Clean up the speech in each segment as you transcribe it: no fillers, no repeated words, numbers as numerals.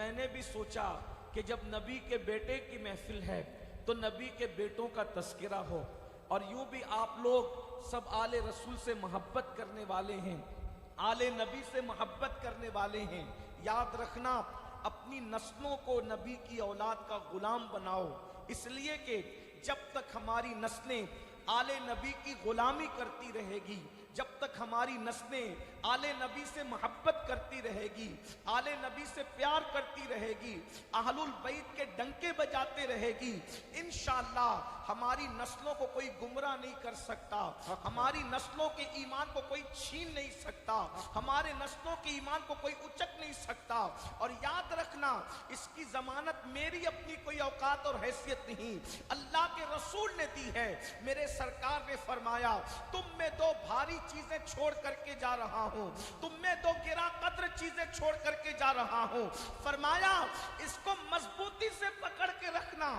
میں نے بھی سوچا کہ جب نبی کے بیٹے کی محفل ہے تو نبی کے بیٹوں کا تذکرہ ہو، اور یوں بھی آپ لوگ سب آل رسول سے محبت کرنے والے ہیں، آل نبی سے محبت کرنے والے ہیں۔ یاد رکھنا، اپنی نسلوں کو نبی کی اولاد کا غلام بناؤ، اس لیے کہ جب تک ہماری نسلیں آل نبی کی غلامی کرتی رہے گی، جب تک ہماری نسلیں آل نبی سے محبت کرتی رہے گی، آل نبی سے پیار کرتی رہے گی، اہل البیت کے ڈنکے بجاتے رہے گی، انشاءاللہ ہماری نسلوں کو کوئی گمراہ نہیں کر سکتا، ہماری نسلوں کے ایمان کو کوئی چھین نہیں سکتا، ہمارے نسلوں کے ایمان کو کوئی اچک نہیں سکتا۔ اور یاد رکھنا، اس کی ضمانت میری اپنی کوئی اوقات اور حیثیت نہیں، اللہ کے رسول نے دی ہے۔ میرے سرکار نے فرمایا، تم میں دو بھاری چیزیں چھوڑ کر کے جا رہا ہوں، تم میں دو گرا قدر چیزیں چھوڑ کر کے جا رہا ہوں۔ فرمایا اس کو مضبوطی سے پکڑ کے رکھنا۔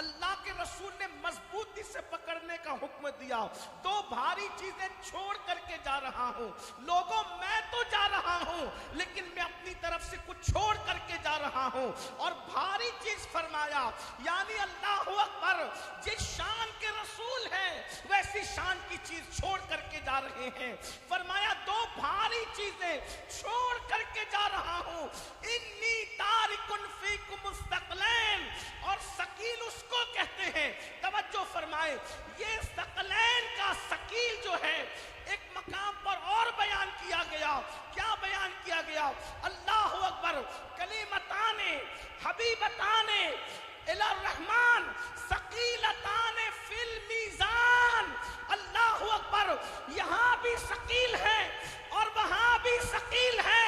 اللہ کے رسول نے مضبوطی سے پکڑنے کا حکم دیا۔ دو بھاری چیزیں چھوڑ کر کے جا رہا ہوں۔ لوگوں، میں تو جا رہا ہوں لیکن میں اپنی طرف سے کچھ چھوڑ کر کے جا رہا ہوں، اور بھاری چیز فرمایا یعنی اللہ اکبر، جس شان کے رسول ہیں ویسی شان کی چیز چھوڑ کر کے جا رہے ہیں۔ فرمایا دو بھاری چیزیں چھوڑ کر کے جا رہا ہوں، انی تارکن فیکم الثقلین، اور ثقیل اس کو کہتے ہیں، توجہ فرمائے، یہ ثقلین کا ثقیل جو ہے ایک مقام پر اور بیان کیا گیا۔ کیا بیان کیا گیا؟ اللہ اکبر، کلمتان حبیبتان الی الرحمن ثقیلتان فی المیزان۔ اللہ اکبر، یہاں بھی ثقیل ہے اور وہاں بھی ثقیل ہے،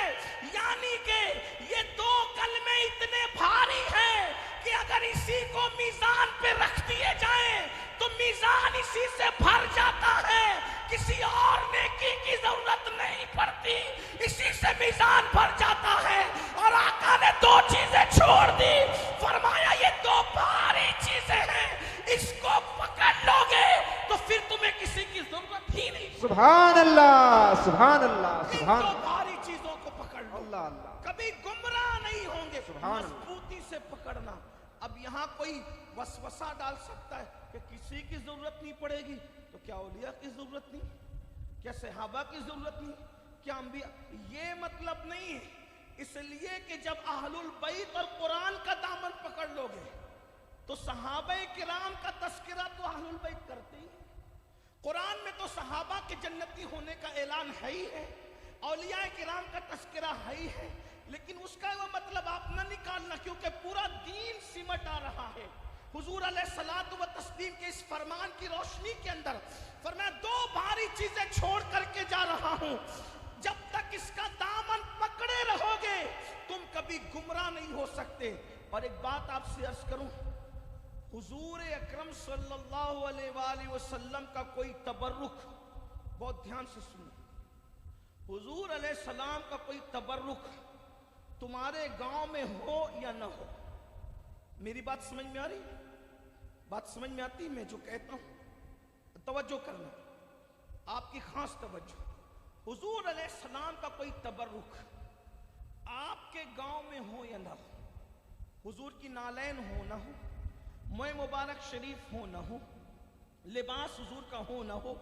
یعنی کہ یہ دو کلمے اتنے بھاری ہیں کہ اگر اسی کو میزان پہ رکھ دیے جائیں تو میزان اسی سے بھر جاتا ہے، کسی اور نیکی کی ضرورت نہیں پڑتی، اسی سے میزان بھر جاتا ہے۔ اور آقا نے دو چیزیں چھوڑ دی، فرمایا یہ دو بھاری چیزیں ہیں، اس کو پکڑ لو گے تو پھر تمہیں کسی کی ضرورت ہی نہیں۔ سبحان اللہ، سبحان اللہ، سبحان دو اللہ، بھاری چیزوں کو پکڑ لو، اللہ اللہ، کبھی گمراہ نہیں ہوں گے۔ سبحان اللہ۔ مضبوطی سے پکڑنا۔ اب یہاں کوئی وسوسہ ڈال سکتا ہے کہ کسی کی ضرورت نہیں پڑے گی، تو کیا اولیاء کی ضرورت نہیں؟ کیا صحابہ کی ضرورت نہیں؟ کیا انبیاء؟ یہ مطلب نہیں ہے، اس لیے کہ جب اہل البیت اور قرآن کا دامن پکڑ لو گے تو صحابہ کرام کا تذکرہ تو اہل البیت کرتے ہی ہیں، قرآن میں تو صحابہ کے جنتی ہونے کا اعلان ہے ہی ہے، اولیاء کرام کا تذکرہ ہے ہی ہے، لیکن اس کا وہ مطلب آپ نہ نکالنا، کیونکہ پورا دین سمٹ آ رہا ہے۔ حضور علیہ الصلوۃ والتسلیم کے اس فرمان کی روشنی کے اندر فرمایا دو بھاری چیزیں چھوڑ کر کے جا رہا ہوں، جب تک اس کا دامن پکڑے رہو گے تم کبھی گمراہ نہیں ہو سکتے۔ اور ایک بات آپ سے عرض کروں، حضور اکرم صلی اللہ علیہ وآلہ وسلم کا کوئی تبرک، بہت دھیان سے سنو، حضور علیہ السلام کا کوئی تبرک تمہارے گاؤں میں ہو یا نہ ہو، میری بات سمجھ میں آ رہی؟ بات سمجھ میں آتی میں جو کہتا ہوں؟ توجہ کرنا، آپ کی خاص توجہ۔ حضور علیہ السلام کا کوئی تبرک آپ کے گاؤں میں ہو یا نہ ہو، حضور کی نالین ہو نہ ہو، موئے مبارک شریف ہو نہ ہو، لباس حضور کا ہو نہ ہو،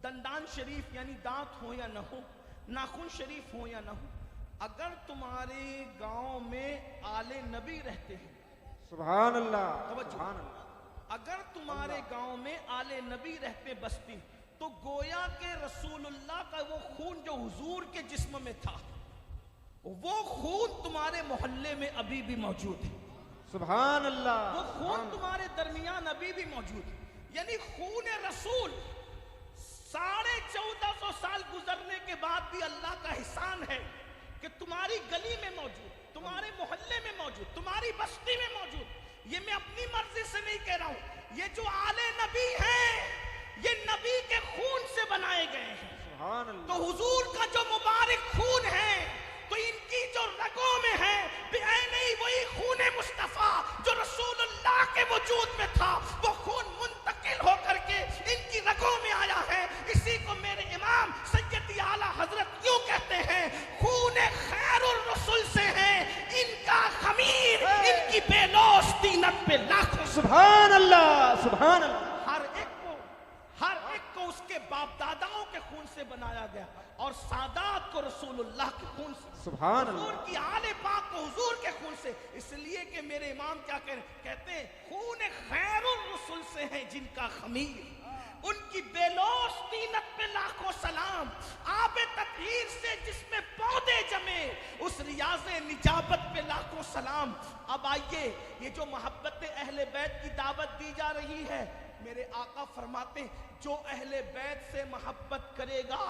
دندان شریف یعنی دانت ہو یا نہ ہو، ناخن شریف ہو یا نہ ہو، اگر تمہارے گاؤں میں آل نبی رہتے ہیں، سبحان اللہ، توجہ، سبحان اللہ، اگر تمہارے گاؤں میں آل نبی رہتے بستی، تو گویا کہ رسول اللہ کا وہ خون جو حضور کے جسم میں تھا، وہ خون تمہارے محلے میں ابھی بھی موجود ہے، سبحان اللہ، وہ خون تمہارے درمیان ابھی بھی موجود ہے، یعنی خون رسول 1450 سال گزرنے کے بعد بھی اللہ کا احسان ہے کہ تمہاری گلی میں موجود، تمہارے محلے میں موجود، تمہاری بستی میں موجود۔ یہ میں اپنی مرضی سے نہیں کہہ رہا ہوں، یہ جو آل نبی ہیں یہ نبی کے خون سے بنائے گئے ہیں، سبحان اللہ، تو حضور کا جو مبارک خون ہے تو ان کی جو رگوں میں ہے نہیں وہی خون مصطفیٰ جو رسول اللہ کے وجود میں تھا، وہ خون منتقل ہو کر کے ان کی رگوں میں آیا ہے۔ اسی کو میرے امام سیدی اعلیٰ حضرت یوں کہتے ہیں، خون خیر الرسل سے ہے ان کا خمیر की बेलौस तीनत पे लाखों सुभान अल्लाह, सुभान अल्लाह। हर एक को उसके बाप दादाओं के खून से बनाया गया और सादात को रसूलुल्लाह के खून से, सुभान हुजूर अल्लाह। की आले पाक को हुजूर के खून से। इसलिए कि मेरे इमाम क्या कहते हैं, खून खैरुर रसूल से है जिनका खमीर, उनकी बेलौस तीनत पे लाखों सलाम। आबे तत्हीर से जिसमें पौधे जमे, उस रियाज़े निजाबत पे लाखों सलाम। अब आइए, ये जो मोहब्बत अहले बैत की दावत दी जा रही है, मेरे आका फरमाते हैं जो अहले बैत से मोहब्बत करेगा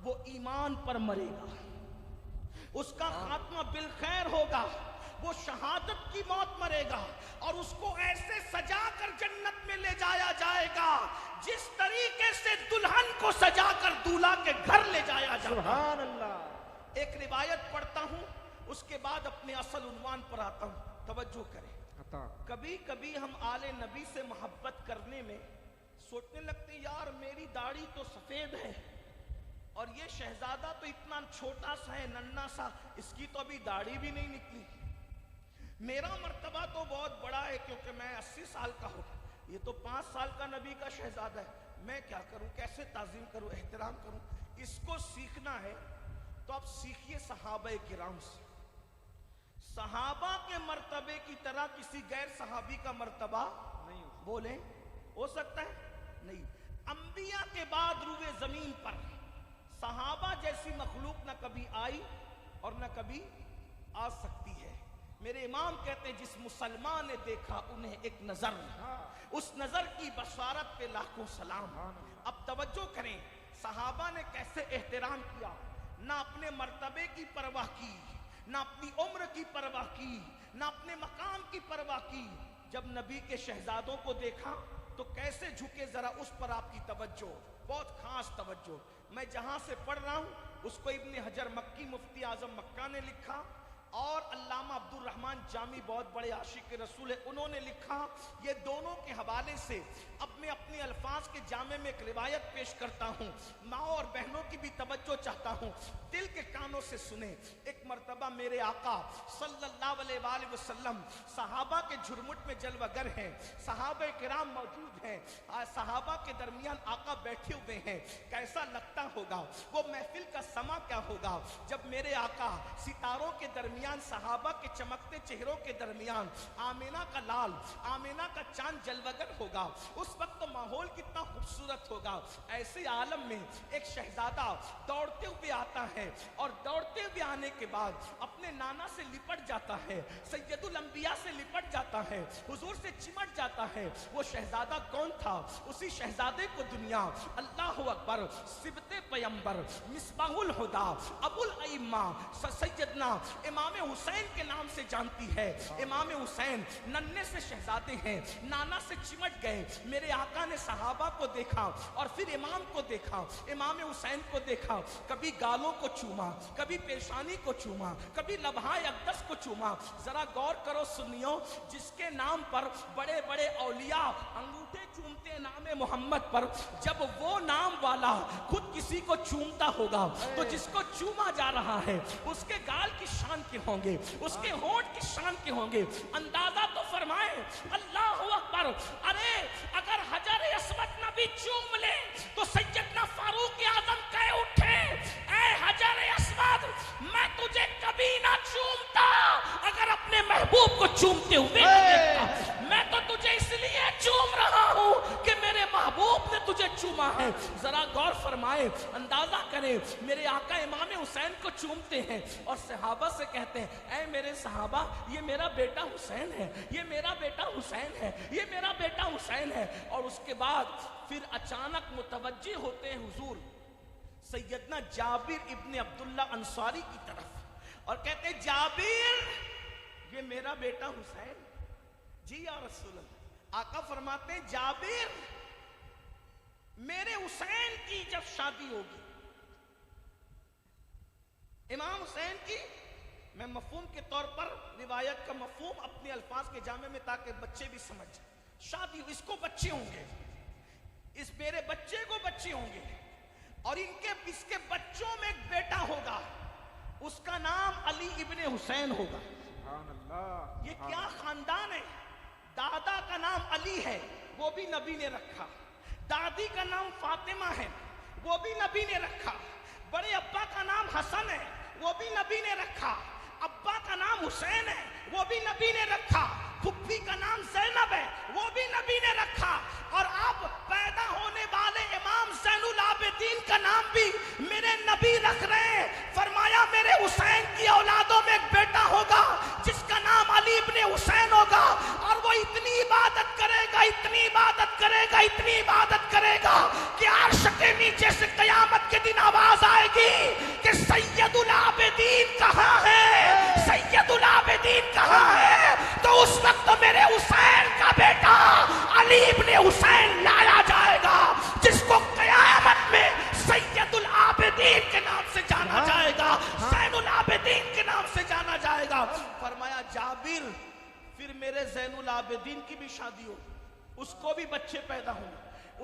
वो ईमान पर मरेगा, उसका खात्मा बिल खैर होगा, वो शहादत की मौत मरेगा और उसको ऐसे सजा कर जन्नत में ले जाया जाएगा जिस तरीके से दुल्हन को सजा कर दूल्हा के घर ले जाया जाता। सुभान अल्लाह। एक रिवायत पढ़ता हूं, उसके बाद अपने असल उन्वान पर आता हूं, तवज्जो करें। कभी कभी हम आले नबी से मोहब्बत करने में सोचने लगते, यार मेरी दाढ़ी तो सफेद है और ये शहजादा तो इतना छोटा सा है, नन्ना सा, इसकी तो अभी दाढ़ी भी नहीं निकली। मेरा मर्तबा तो बहुत बड़ा है क्योंकि मैं 80 साल का हूँ, ये तो 5 साल का नबी का शहजादा है, मैं क्या करूं, कैसे ताज़ीम करूं, एहतराम करूं। इसको सीखना है तो आप सीखिए सहाबा किराम से। सहाबा के मर्तबे की तरह किसी गैर सहाबी का मर्तबा नहीं बोले हो सकता है, नहीं। अंबिया के बाद रूए जमीन पर सहाबा जैसी मखलूक न कभी आई और न कभी आ सकती है। मेरे इमाम कहते हैं जिस मुसलमान ने देखा उन्हें एक नजर, उस नजर की बशारत पे लाखों सलाम। अब तवज्जो करें, सहाबा ने कैसे एहतराम किया, ना अपने मर्तबे की परवाह की, ना अपनी उम्र की परवाह की, ना अपने मकाम की परवाह की। जब नबी के शहजादों को देखा तो कैसे झुके, जरा उस पर आपकी तवज्जो, बहुत खास तवज्जो। मैं जहां से पढ़ रहा हूं उसको इब्ने हजर मक्की मुफ्ती आजम मक्का ने लिखा और अल्लामा अब्दुल रहमान जामी बहुत बड़े आशिक रसूल है, उन्होंने लिखा। ये दोनों के हवाले से अब मैं अपने अल्फाज के जामे में एक रिवायत पेश करता हूँ, माँ और बहनों की भी तवज्जो चाहता हूँ, दिल के कानों से सुने। एक मर्तबा मेरे आका सल्लल्लाहु अलैहि वसल्लम सहाबा के झुरमुट में जलवागर हैं, सहाबा किराम मौजूद हैं, सहाबा के दरमियान आका बैठे हुए हैं। कैसा लगता होगा वो महफिल का समा, क्या होगा जब मेरे आका सितारों के दरमियान, सहाबा के चमकते चेहरों के दरमियान आमीना का लाल, आमीना का चांद जलवागर होगा। उस वक्त तो माहौल कितना खूबसूरत होगा। ऐसे आलम में एक शहजादा दौड़ते हुए आता है और दौड़ते हुए आने के बाद अपने नाना से लिपट जाता है, सैयदुल अंबिया से लिपट जाता है, हुजूर से चिमट जाता है। वो शहजादा कौन था? उसी शहजादे को दुनिया अल्लाह अकबर सिबते पैगंबर मिसबाहुल हुदा अबुल अइम्मा सैयदना इमाम हुसैन के नाम से जानती है। इमाम हुसैन नन्हे से शहजादे हैं, नाना से चिमट गए। मेरे आका ने सहाबा को देखा और फिर इमाम को देखा, इमाम हुसैन को देखा, कभी गालों को चूमा, कभी पेशानी को चूमा, कभी लम्हाए अक़दस को चूमा। जरा गौर करो सुनियो, जिसके नाम पर बड़े बड़े औलिया अंगूठे चूमते नाम मोहम्मद पर, जब वो नाम वाला खुद किसी को चूमता होगा तो जिसको चूमा जा रहा है उसके गाल की शान के होंगे, उसके होंठ की शान के होंगे। अंदाजा तो फरमाए, अल्लाह अकबर। अरे अगर हजर अस्वद नबी चूम ले तो सैयदना फारूक आजम कह उठे, ऐ हजर अस्वद मैं तुझे कभी ना चूमता अगर अपने महबूब को चूमते हुए न देखता। मैं तो तुझे इसलिए चूम रहा हूं कि मेरे महबूब ने तुझे चूमा है। जरा गौर फरमाए, अंदाजा करें, मेरे आका इमाम हुसैन को चूमते हैं और सहाबा से कहते हैं, ऐ मेरे सहाबा ये मेरा बेटा हुसैन है, ये मेरा बेटा हुसैन है, ये मेरा बेटा हुसैन है। और उसके बाद फिर अचानक मुतवज्जे होते हैं हुजूर सैयदना जाबिर इब्ने अब्दुल्ला अंसारी की तरफ और कहते हैं, जाबिर ये मेरा बेटा हुसैन। जी या रसूल अल्लाह। आका फरमाते हैं, जाबिर मेरे हुसैन की जब शादी होगी, इमाम हुसैन की, मैं मफहूम के तौर पर रिवायत का मफहूम अपने अल्फाज के जामे में ताकि बच्चे भी समझ जाए, शादी इसको बच्चे होंगे, इस मेरे बच्चे को बच्चे होंगे और इसके बच्चों में एक बेटा होगा, उसका नाम अली इब्ने हुसैन होगा। सुभान अल्लाह। یہ کیا خاندان ہے؟ دادا کا نام علی ہے، وہ بھی نبی نے رکھا. دادی کا نام فاطمہ ہے، وہ بھی نبی نے رکھا. بڑے ابا کا نام حسن ہے، وہ بھی نبی نے رکھا. ابا کا نام حسین ہے، وہ بھی نبی نے رکھا. پھپھی کا نام زینب ہے، وہ بھی نبی نے رکھا. اور اب پیدا ہونے والے امام زین العابدین کا نام بھی میرے نبی رکھ رہے ہیں. فرمایا میرے حسین کی اولادوں میں ایک بیٹا ہوگا جس کا نام علی ابن حسین ہوگا، اور وہ اتنی عبادت کرے گا، اتنی عبادت کرے گا، اتنی عبادت کرے گا کہ عرش کے نیچے سے قیامت کے دن آواز آئے گی کہ سید العابدین کہاں ہے، سید العابدین کہاں ہے. تو اس وقت میرے حسین کا بیٹا علی ابن حسین لایا جائے گا، جس کو قیامت میں سید العابدین کے نام سے جانا جائے گا، زین العابدین کے نام سے جانا جائے گا. فرمایا جابر پھر میرے زین العابدین کی بھی شادی ہو، اس کو بھی بچے پیدا ہوں،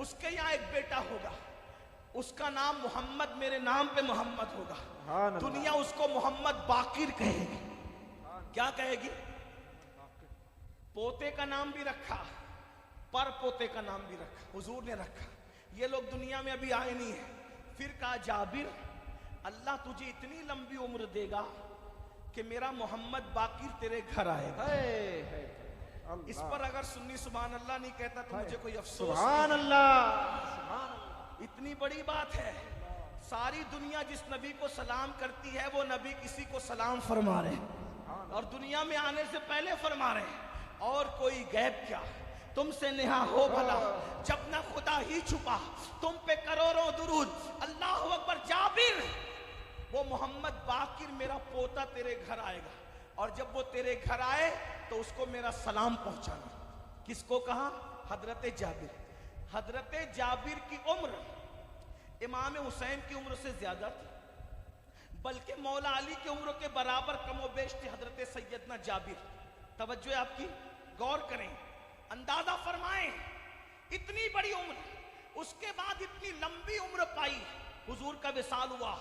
اس کے یہاں ایک بیٹا ہوگا، اس کا نام محمد، میرے نام پہ محمد ہوگا. دنیا اس کو محمد باقر کہے گی. کیا کہے گی؟ پوتے کا نام بھی رکھا، پر پوتے کا نام بھی رکھا، حضور نے رکھا. یہ لوگ دنیا میں ابھی آئے نہیں ہیں. پھر کہا جابر اللہ تجھے اتنی لمبی عمر دے گا کہ میرا محمد باقر تیرے گھر آئے گا. اس پر اگر سنی سبحان اللہ نہیں کہتا تو مجھے کوئی افسوس. سبحان اللہ. اتنی بڑی بات ہے. ساری دنیا جس نبی کو سلام کرتی ہے وہ نبی کسی کو سلام فرما رہے ہیں، اور دنیا میں آنے سے پہلے فرما رہے ہیں. اور کوئی غیب کیا، تم سے نہا ہو بھلا جب نہ خدا ہی چھپا، تم پہ کروڑوں درود. اللہ اکبر. جابر وہ محمد باقر میرا پوتا تیرے گھر آئے گا، اور جب وہ تیرے گھر آئے تو اس کو میرا سلام پہنچانا. کس کو کہا؟ حضرت جابر. حضرت جابر کی عمر امام حسین کی عمر سے زیادہ تھی، بلکہ مولا علی کی عمر کے برابر کم و بیش تھی حضرت سیدنا جابر. توجہ آپ کی، غور کریں، اندازہ فرمائیں. اتنی بڑی عمر، اس کے بعد اتنی لمبی عمر پائی. حضور کا وصال ہوا،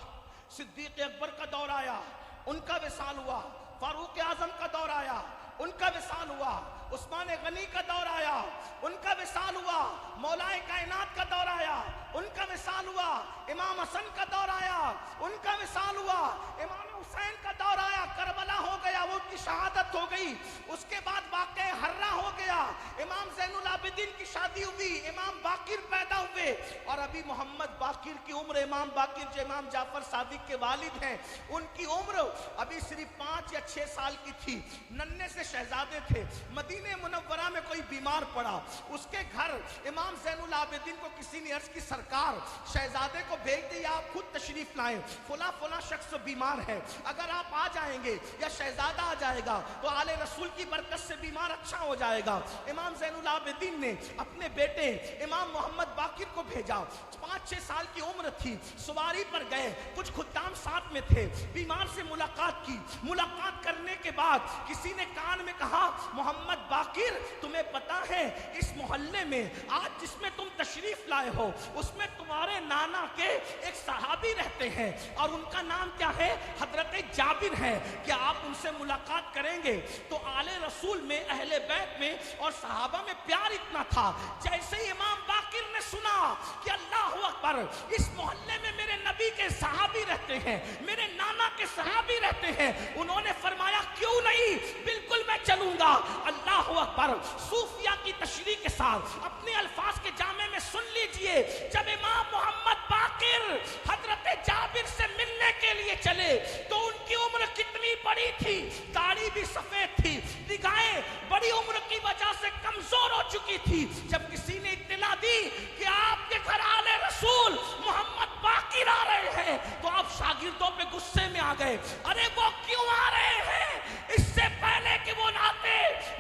صدیق اکبر کا دور آیا، ان کا وصال ہوا. فاروق اعظم کا دور آیا، ان کا وصال ہوا. عثمان غنی کا دور آیا، ان کا وصال ہوا. مولا کائنات کا دور آیا، ان کا وصال ہوا. امام حسن کا دور آیا، ان کا وصال ہوا. امام حسین کا دور آیا، کربلا ہو گیا، وہ کی شہادت ہو گئی. اس کے بعد واقعہ ہررا ہو گیا. امام زین العابدین کی شادی ہوئی، امام باقر پیدا ہوئے. اور ابھی محمد باقر کی عمر، امام باقر جو امام جعفر صادق کے والد ہیں، ان کی عمر ابھی صرف 5 یا 6 سال کی تھی. ننھے سے شہزادے تھے. مدینہ منورہ میں کوئی بیمار پڑا، اس کے گھر امام زین العابدین کو کسی نے عرض کی سرکار شہزادے کو بھیج دیا، آپ خود تشریف لائیں، فلاں فلاں شخص بیمار ہے، اگر آپ آ جائیں گے یا شہزادہ آ جائے گا تو آل رسول کی برکت سے بیمار اچھا ہو جائے گا. امام زین العابدین نے اپنے بیٹے امام محمد باقر کو بھیجا. 5-6 سال کی عمر تھی. سواری پر گئے، کچھ خدام ساتھ میں تھے. بیمار سے ملاقات کی. ملاقات کرنے کے بعد کسی نے کان میں کہا محمد باقر تمہیں پتا ہے اس محلے میں آج جس میں تم تشریف لائے ہو اس میں تمہارے نانا کے ایک صحابی رہتے ہیں اور ان کا نام کیا ہے؟ حضرت جابر ہے. کیا آپ ان سے ملاقات کریں گے؟ تو آل رسول میں، اہل بیت میں اور صحابہ میں پیار اتنا تھا، جیسے ہی امام باقر نے سنا کہ اللہ اکبر اس محلے میں میرے نبی کے صحابی رہتے ہیں، میرے نانا کے صحابی رہتے ہیں، انہوں نے فرمایا کیوں نہیں، بالکل میں چلوں گا. اللہ اکبر. صوفیہ کی تشریح کے ساتھ اپنے الفاظ کے جامع میں سن لیجئے. جب امام محمد باقر حضرت جابر سے ملنے کے لیے چلے تو ان کی عمر کتنی بڑی تھی، داڑھی بھی سفید تھی، نگاہیں بڑی عمر کی وجہ سے کمزور ہو چکی تھی. جب کسی نے اطلاع دی کہ آپ کے گھر آل رسول محمد باقر آ رہے ہیں تو آپ شاگردوں پہ غصے میں آ گئے. ارے وہ کیوں آ رہے ہیں؟ اس سے پہلے کہ وہ آتے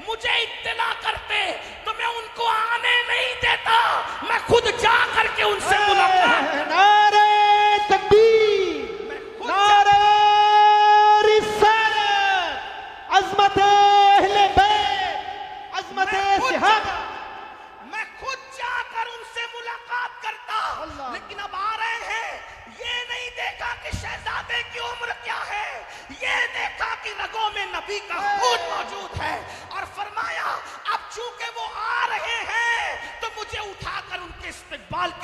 مجھے اطلاع کرتے تو میں ان کو آنے نہیں دیتا، میں خود جا کر کے ان سے ملاقات. نعرہ تکبیر، نعرہ رسالت، عظمت اہل بیت، عظمت صحابہ. میں خود جا کر ان سے ملاقات کرتا. لیکن اب آ رہے ہیں، یہ نہیں دیکھا کہ شہزادے کی عمر کیا ہے، یہ دیکھا کہ رگوں میں نبی کا خون موجود ہے.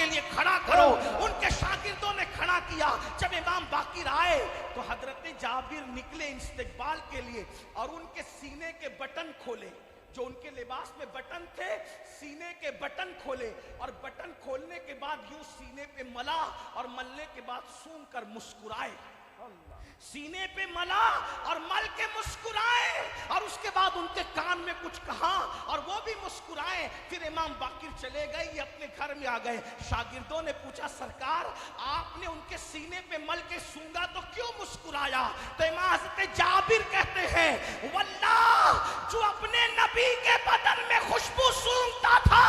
کے لیے کھڑا کرو. ان کے شاگردوں نے کھڑا کیا. جب امام باقر آئے تو حضرت جابر نکلے استقبال کے لیے اور ان کے سینے کے بٹن کھولے. جو ان کے لباس میں بٹن تھے, سینے کے بٹن کھولے اور بٹن کھولنے کے بعد یوں سینے پہ ملا اور ملنے کے بعد سونگ کر مسکرائے. سینے پہ ملا اور مل کے مسکرائے اور اس کے بعد ان کے کان میں کچھ کہا اور وہ بھی مسکرائے. پھر امام باقر چلے گئے, یہ اپنے گھر میں آ گئے. شاگردوں نے پوچھا سرکار آپ نے ان کے سینے پہ مل کے سونگا تو کیوں مسکرایا؟ تو امام حضرت جابر کہتے ہیں واللہ جو اپنے نبی کے بدن میں خوشبو سونگتا تھا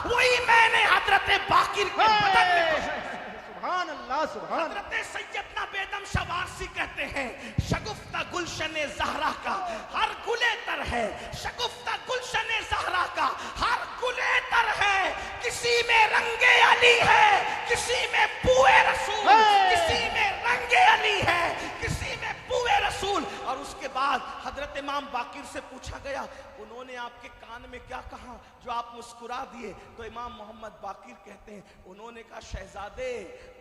وہی میں نے حضرت باقر کے بدن میں خوشبو. سبحان اللہ سبحان. حضرت سیدنا بیدم شوارسی کہتے ہیں شگفتہ گلشن زہرا کا ہر گلے تر ہے, شگفتہ گلشن زہرا کا ہر گلے تر ہے. کسی میں رنگ علی ہے, کسی میں بوئے رسول, کسی میں رنگ علی ہے, کسی میں بوئے رسول. اور اس کے بعد حضرت امام باقر سے پوچھا گیا انہوں نے آپ کے کان میں کیا کہا جو آپ مسکرا دیے؟ تو امام محمد باقر کہتے ہیں انہوں نے کہا شہزادے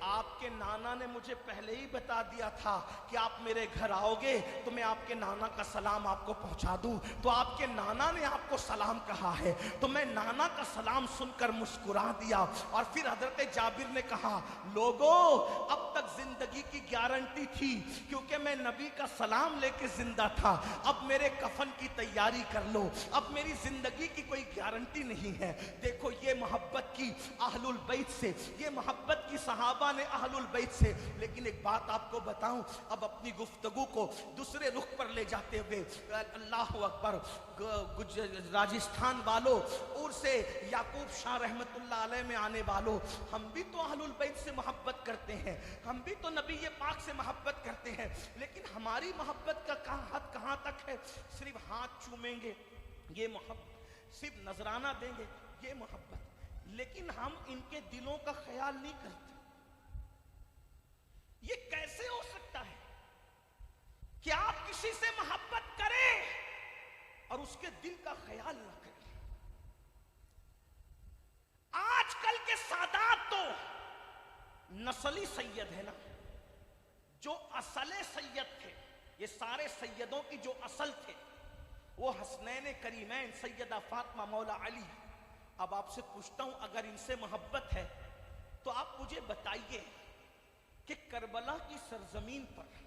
آپ کے نانا نے مجھے پہلے ہی بتا دیا تھا کہ آپ میرے گھر آؤ گے تو میں آپ کے نانا کا سلام آپ کو پہنچا دوں. تو آپ کے نانا نے آپ کو سلام کہا ہے تو میں نانا کا سلام سن کر مسکرا دیا. اور پھر حضرت جابر نے کہا لوگوں اب تک زندگی کی گارنٹی تھی کیونکہ میں نبی کا سلام لے کے زندہ تھا, اب میرے کفن کی تیاری کر لو, اب میری زندگی کی کوئی گارنٹی نہیں ہے. دیکھو یہ محبت کی اہل البیت سے, یہ محبت کی صحابہ نے اہل البیت سے. لیکن ایک بات آپ کو بتاؤں, اب اپنی گفتگو کو دوسرے رخ پر لے جاتے ہوئے, اللہ اکبر, راجستھان والوں اور سے یعقوب شاہ رحمت اللہ علیہ میں آنے والوں, ہم بھی تو اہل البیت سے محبت کرتے ہیں, ہم بھی تو نبی پاک سے محبت کرتے ہیں, لیکن ہماری محبت کا حد کہاں تک ہے؟ صرف ہاتھ چومیں گے یہ محبت, صرف نذرانہ دیں گے یہ محبت, لیکن ہم ان کے دلوں کا خیال نہیں کرتے. یہ کیسے ہو سکتا ہے کہ آپ کسی سے محبت کریں اور اس کے دل کا خیال نہ کریں؟ آج کل کے سادات تو نسلی سید ہے نا, جو اصل سید تھے, یہ سارے سیدوں کی جو اصل تھے وہ حسنین کریمین سیدہ فاطمہ مولا علی. اب آپ سے پوچھتا ہوں اگر ان سے محبت ہے تو آپ مجھے بتائیے کہ کربلا کی سرزمین پر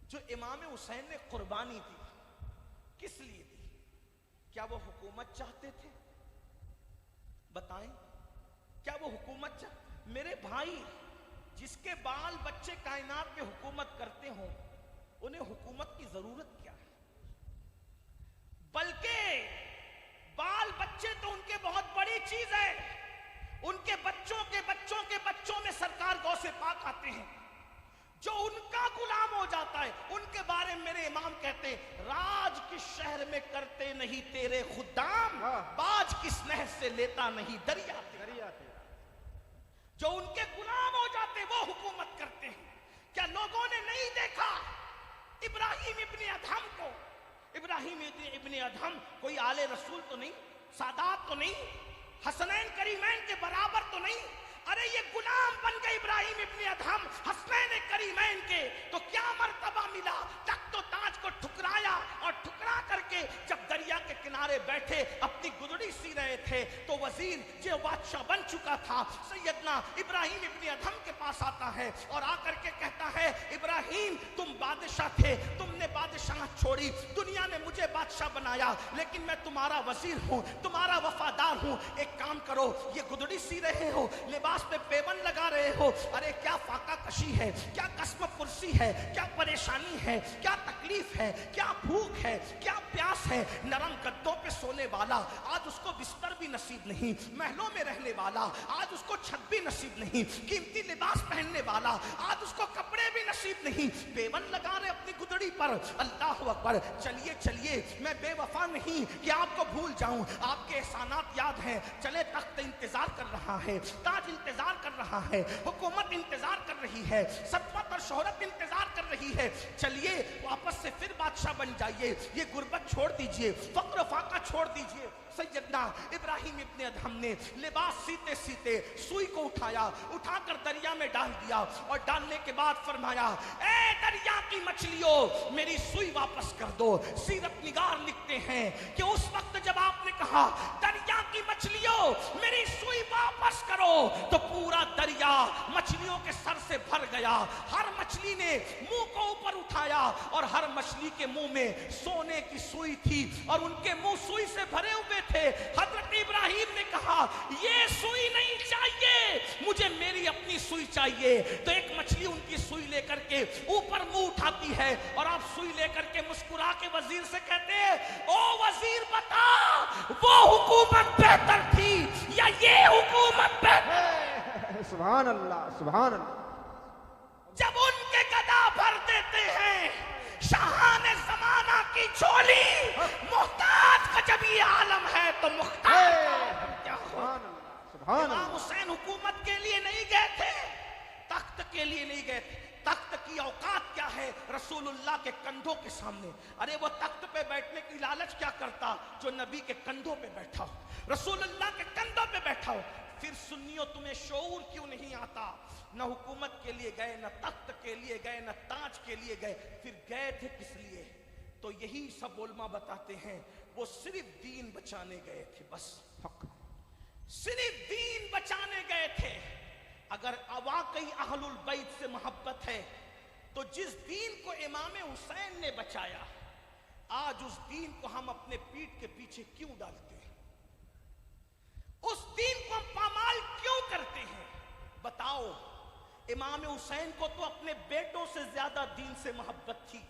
جو امام حسین نے قربانی دی کس لیے دی؟ کیا وہ حکومت چاہتے تھے؟ بتائیں, کیا وہ حکومت چاہتے؟ میرے بھائی جس کے بال بچے کائنات پہ حکومت کرتے ہوں انہیں حکومت کی ضرورت کیا ہے؟ بلکہ بال بچے تو ان کے بہت بڑی چیز ہے. ان کے بچوں کے بچوں کے بچوں میں سرکار غوث پاک آتے ہیں. جو ان کا غلام ہو جاتا ہے ان کے بارے میں میرے امام کہتے ہیں راج کس شہر میں کرتے نہیں تیرے خدام, باج کس نہر سے لیتا نہیں دریا تیرا. جو ان کے غلام ہو جاتے وہ حکومت کرتے ہیں. کیا لوگوں نے نہیں دیکھا ابراہیم ابن ادہم کو؟ ابراہیم ابن ادہم کوئی آل رسول تو نہیں, سادات تو نہیں, حسنین کریمین کے برابر تو نہیں. ارے یہ غلام بن گئے ابراہیم ابن ادہم حسنین کریمین کے, تو کیا مرتبہ ملا؟ تخت و تاج کو ٹھکرایا اور ٹھکرا کر کے جب دریا کے کنارے بیٹھے اپنی گدڑی سی رہے تھے تو وزیر جو بادشاہ بن چکا تھا سیدنا ابراہیم ابن ادہم کے پاس آتا ہے اور آ کر کے کہتا ہے ابراہیم تم بادشاہ تھے, تم نے بادشاہ چھوڑی, دنیا نے مجھے بادشاہ بنایا, لیکن میں تمہارا وزیر ہوں, تمہارا وفادار ہوں. ایک کام کرو, یہ گدڑی سی رہے ہو, لباس پہ پیون لگا رہے ہو, ارے کیا فاقہ کشی ہے, کیا قسم پرسی ہے, کیا پریشانی ہے, کیا تکلیف ہے, کیا بھوک ہے, کیا پیاس ہے. نرم گدوں پہ سونے والا آج اس کو بستر بھی نصیب نہیں, محلوں میں رہنے والا آج اس کو چھت بھی نصیب نہیں, قیمتی لباس پہننے والا آج اس کو کپڑے بھی نصیب نہیں, پیون لگا رہے اپنی گدڑی پر. اللہ اکبر. چلیے چلیے, میں بے وفا نہیں کہ آپ کو بھول جاؤں, آپ کے احسانات یاد ہیں. چلے تخت انتظار کر رہا ہے, تاج انتظار کر رہا ہے, حکومت انتظار کر رہی ہے, سطوت اور شہرت انتظار کر رہی ہے. چلیے واپس سے پھر بادشاہ بن جائیے, یہ غربت چھوڑ دیجئے, فقر و فاقہ چھوڑ دیجئے, सैयदना इब्राहिम इब्ने अदहम ने लिबास सीते सीते सुई को उठाया, उठाकर दरिया में डाल दिया और डालने के बाद फरमाया, ए दरिया की मछलियों मेरी सुई वापस कर दो। सीरत निगार लिखते हैं कि उस वक्त जब आपने कहा दरिया की मछलियों मेरी सुई वापस करो, तो पूरा दरिया मछलियों के सर से भर गया। हर मछली ने मुंह को ऊपर उठाया और हर मछली के मुंह में सोने की सुई थी और उनके मुंह सुई से भरे हुए थे। हजरत इब्राहिम ने कहा, ये सुई नहीं चाहिए, मुझे मेरी अपनी सुई चाहिए। तो एक मछली उनकी सुई लेकर के ऊपर मुंह उठाती है और आप सुई लेकर के मुस्कुरा के वजीर से कहते हैं, ओ वजीर बता वो हुकूमत बेहतर थी या ये हुकूमत बेहतर? सुभान अल्लाह, सुभान अल्लाह। जब उनके गदा भर देते हैं शाहाने जमाना की झोली, मुहताज का जब ये आलम है तो मुख्तार का आलम क्या हो? इमाम हुसैन हुकूमत के लिए नहीं गए थे, तख्त के लिए नहीं गए थे। तख्त की औकात क्या है रसूलुल्लाह के कंधों के सामने? अरे वो तख्त पे बैठने की लालच क्या करता जो नबी के कंधों पे बैठा हो, रसूलुल्लाह के कंधों पे बैठा हो। फिर सुन्नियों तुम्हें शऊर क्यों नहीं आता? न हुकूमत के लिए गए, न तख्त के लिए गए, न ताज के लिए गए, फिर गए थे किस लिए? तो यही सब उलमा बताते हैं, वो सिर्फ दीन बचाने गए थे, बस सिर्फ दीन बचाने गए थे। अगर वाकई अहलुल बैत से मोहब्बत है तो जिस दीन को इमाम हुसैन ने बचाया, आज उस दीन को हम अपने पीठ के पीछे क्यों डालते हैं? उस दीन को हम पामाल क्यों करते हैं? बताओ, इमाम हुसैन को तो अपने बेटों से ज्यादा दीन से मोहब्बत थी,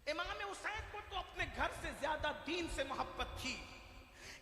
इमाम हुसैन को तो अपने घर से ज्यादा दीन से मोहब्बत थी,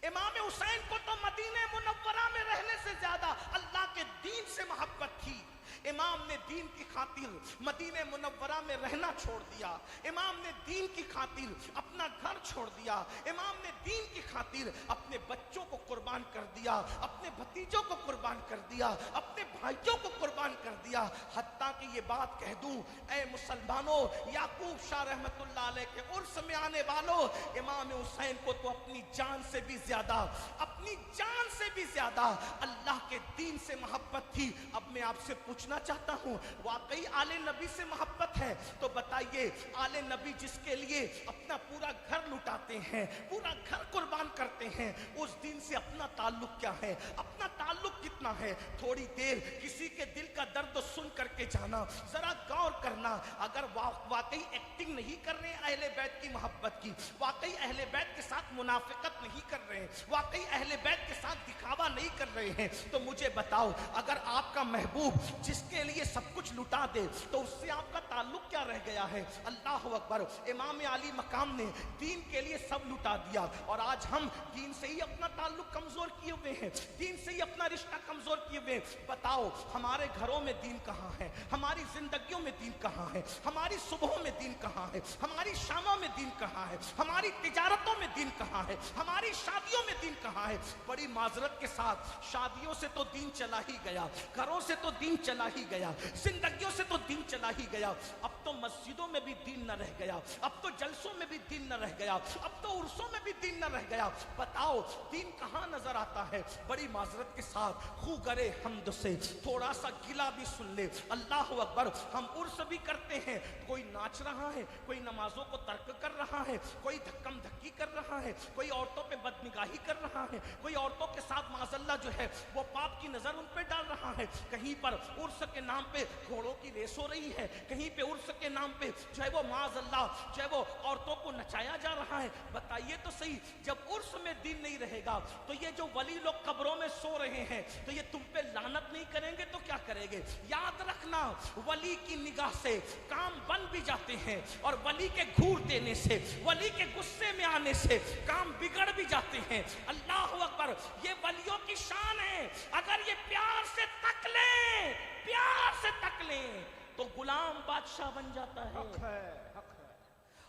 इमाम हुसैन को तो मदीने मुनव्वरा में रहने से ज्यादा अल्लाह के दीन से मोहब्बत थी। इमाम ने दीन की खातिर मदीने मुनव्वरा में रहना छोड़ दिया, इमाम ने दीन की खातिर अपना घर छोड़ दिया, इमाम ने दीन की खातिर अपने बच्चों को कुर्बान कर दिया, अपने भतीजों को कुर्बान कर दिया, अपने भाइयों को कुर्बान कर दिया। हत्ता कि ये बात कह दूं, ऐ मुसलमानों, याकूब शाह रहमतुल्लाह अलैह के उर्स में आने वालों, इमाम हुसैन को तो अपनी जान से भी ज्यादा, अपनी जान से भी ज्यादा अल्लाह के दीन से मोहब्बत थी। अब मैं आपसे पूछना चाहता हूं, वाकई आले नबी से मोहब्बत है तो बताइए, आले नबी जिसके लिए अपना पूरा घर लुटाते हैं, पूरा घर कुर्बान करते हैं, उस दिन से अपना ताल्लुक क्या है, अपना ताल्लुक कितना है? थोड़ी देर किसी के दिल का दर्द सुन करके जाना, जरा गौर करना। अगर वाकई एक्टिंग नहीं कर रहे अहले बैत की मोहब्बत की, वाकई अहले बैत के साथ मुनाफिकत नहीं कर रहे हैं, वाकई अहले बैत के साथ दिखावा नहीं कर रहे हैं, तो मुझे बताओ, अगर आपका महबूब जिसके लिए सब कुछ लुटा दे तो उससे आपका ताल्लुक क्या रह गया है? अल्लाह अकबर। इमाम अली मकाम ने दीन के लिए सब लुटा दिया और आज हम दीन से ही अपना ताल्लुक कमजोर किए हुए हैं, दीन से ही अपना रिश्ता कमजोर किए हुए हैं। बताओ, हमारे घरों में दीन कहाँ है? हमारी जिंदगियों में दीन कहाँ है? हमारी सुबहों में दीन कहाँ है? हमारी शामों में दीन कहाँ है? हमारी तिजारतों में दीन कहाँ है? हमारी शादियों में दीन कहाँ है? बड़ी माजरत के साथ, शादियों से तो दीन चला ही गया, घरों से तो दीन चला ही गया, जिंदगियों से तो दीन चला ही गया। अब तो मस्जिदों में भी दीन न रह गया, अब तो जलसों में भी दीन न रह गया, अब तो उर्सों में भी दीन न रह गया। बताओ, दीन कहाँ नजर आता है? बड़ी माजरत के साथ खू करे हमद से थोड़ा सा गिला भी सुन ले, अल्लाह अकबर। हम उर्स भी करते हैं, कोई नाच रहा है, कोई नमाजों को तर्क कर रहा है, कोई धक्कम धक्की कर रहा है, कोई औरतों पे बदनिगाही कर रहा है, कोई औरतों के साथ माज़अल्लाह जो है वो पाप की नजर उन पे डाल रहा है। कहीं पर उर्स के नाम पे घोड़ों की रेस हो रही है, कहीं पे उर्स के नाम पे जो है वो माज़अल्लाह जो है वो औरतों को नचाया जा रहा है। बताइए तो सही, जब उर्स में दीन नहीं रहेगा तो ये जो वली लोग कब्रों में सो रहे हैं तो ये तुम पे लानत नहीं करेंगे तो क्या करेंगे? याद रखना, वली की निगाह से काम बन भी जाते हैं और वली के घूर देने से, वली के गुस्से में आने से काम बिगड़ भी जाते हैं। अल्लाह अकबर, ये वलियों की शान है। अगर ये प्यार से तक लें, प्यार से तक लें तो गुलाम बादशाह बन जाता है, हक है, हक है।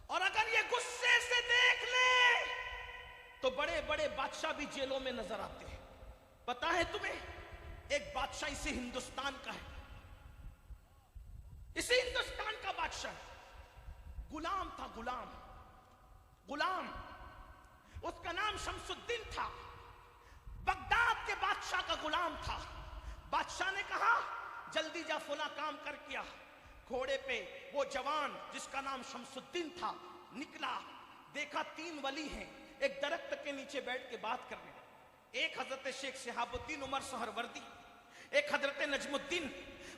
और अगर ये गुस्से से देख ले तो बड़े बड़े बादशाह भी जेलों में नजर आते हैं। पता है तुम्हें, एक बादशाह इसी हिंदुस्तान का है, इसी हिंदुस्तान का बादशाह गुलाम था, गुलाम, गुलाम। उसका नाम शमसुद्दीन جلدی جا فلاں کام کر کیا. گھوڑے پہ وہ جوان جس کا نام شمس الدین تھا نکلا, دیکھا 3 ولی ہیں ایک درخت کے نیچے بیٹھ کے بات کر رہے ہیں. ایک حضرت شیخ شہاب الدین عمر سہروردی, ایک حضرت نجم الدین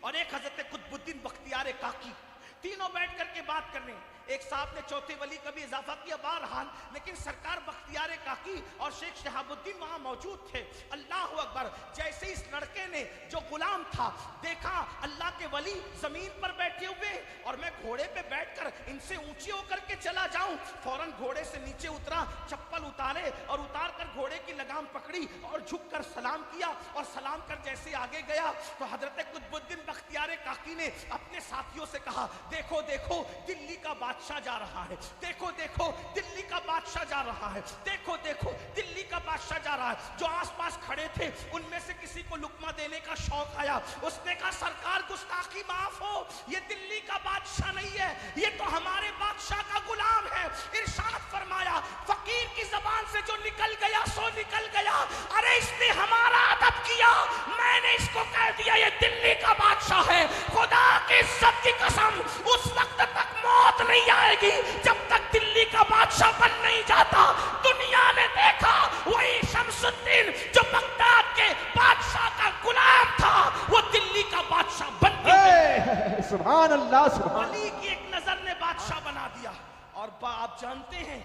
اور ایک حضرت قطب الدین بختیار کاکی. تینوں بیٹھ کر کے بات کر رہے ہیں. ایک صاحب نے چوتھے ولی کا بھی اضافہ کیا بہرحال, لیکن سرکار بختیار کاکی اور شیخ شہاب الدین وہاں موجود تھے. اللہ اکبر. جیسے اس لڑکے نے جو غلام تھا دیکھا اللہ کے ولی زمین پر بیٹھے ہوئے اور میں گھوڑے پہ بیٹھ کر ان سے اونچی ہو کر کے چلا جاؤں, فوراً گھوڑے سے نیچے اترا, چپل اتارے اور اتار کر گھوڑے کی لگام پکڑی اور جھک کر سلام کیا, اور سلام کر جیسے آگے گیا تو حضرت قطب الدین بختیار کاکی نے اپنے ساتھیوں سے کہا دیکھو دیکھو دلی کا بادشاہ جا رہا ہے, دیکھو دیکھو دلی کا بادشاہ جا رہا ہے, دیکھو دیکھو دلی کا بادشاہ جا رہا ہے. جو آس پاس کھڑے تھے ان میں سے کسی کو لقمہ دینے کا شوق آیا. اس نے کہا سرکار گستاخی معاف ہو, یہ دلی کا بادشاہ نہیں ہے, یہ تو ہمارے بادشاہ کا غلام ہے. ارشاد فرمایا فقیر کی زبان سے جو نکل گیا سو نکل گیا. ارے اس نے ہمارا ادب کیا, میں نے اس کو کہہ دیا یہ دلی کا بادشاہ ہے. خدا کی عزت کی قسم اس وقت تک موت نہیں آئے گی جب تک دلی کا بادشاہ بن نہیں جاتا. دنیا نے دیکھا وہی شمس الدین جو بغداد کے بادشاہ کا غلام تھا وہ دلی کا بادشاہ بن گیا. سبحان اللہ سبحان. ولی کی ایک نظر نے بادشاہ بنا دیا. اور آپ جانتے ہیں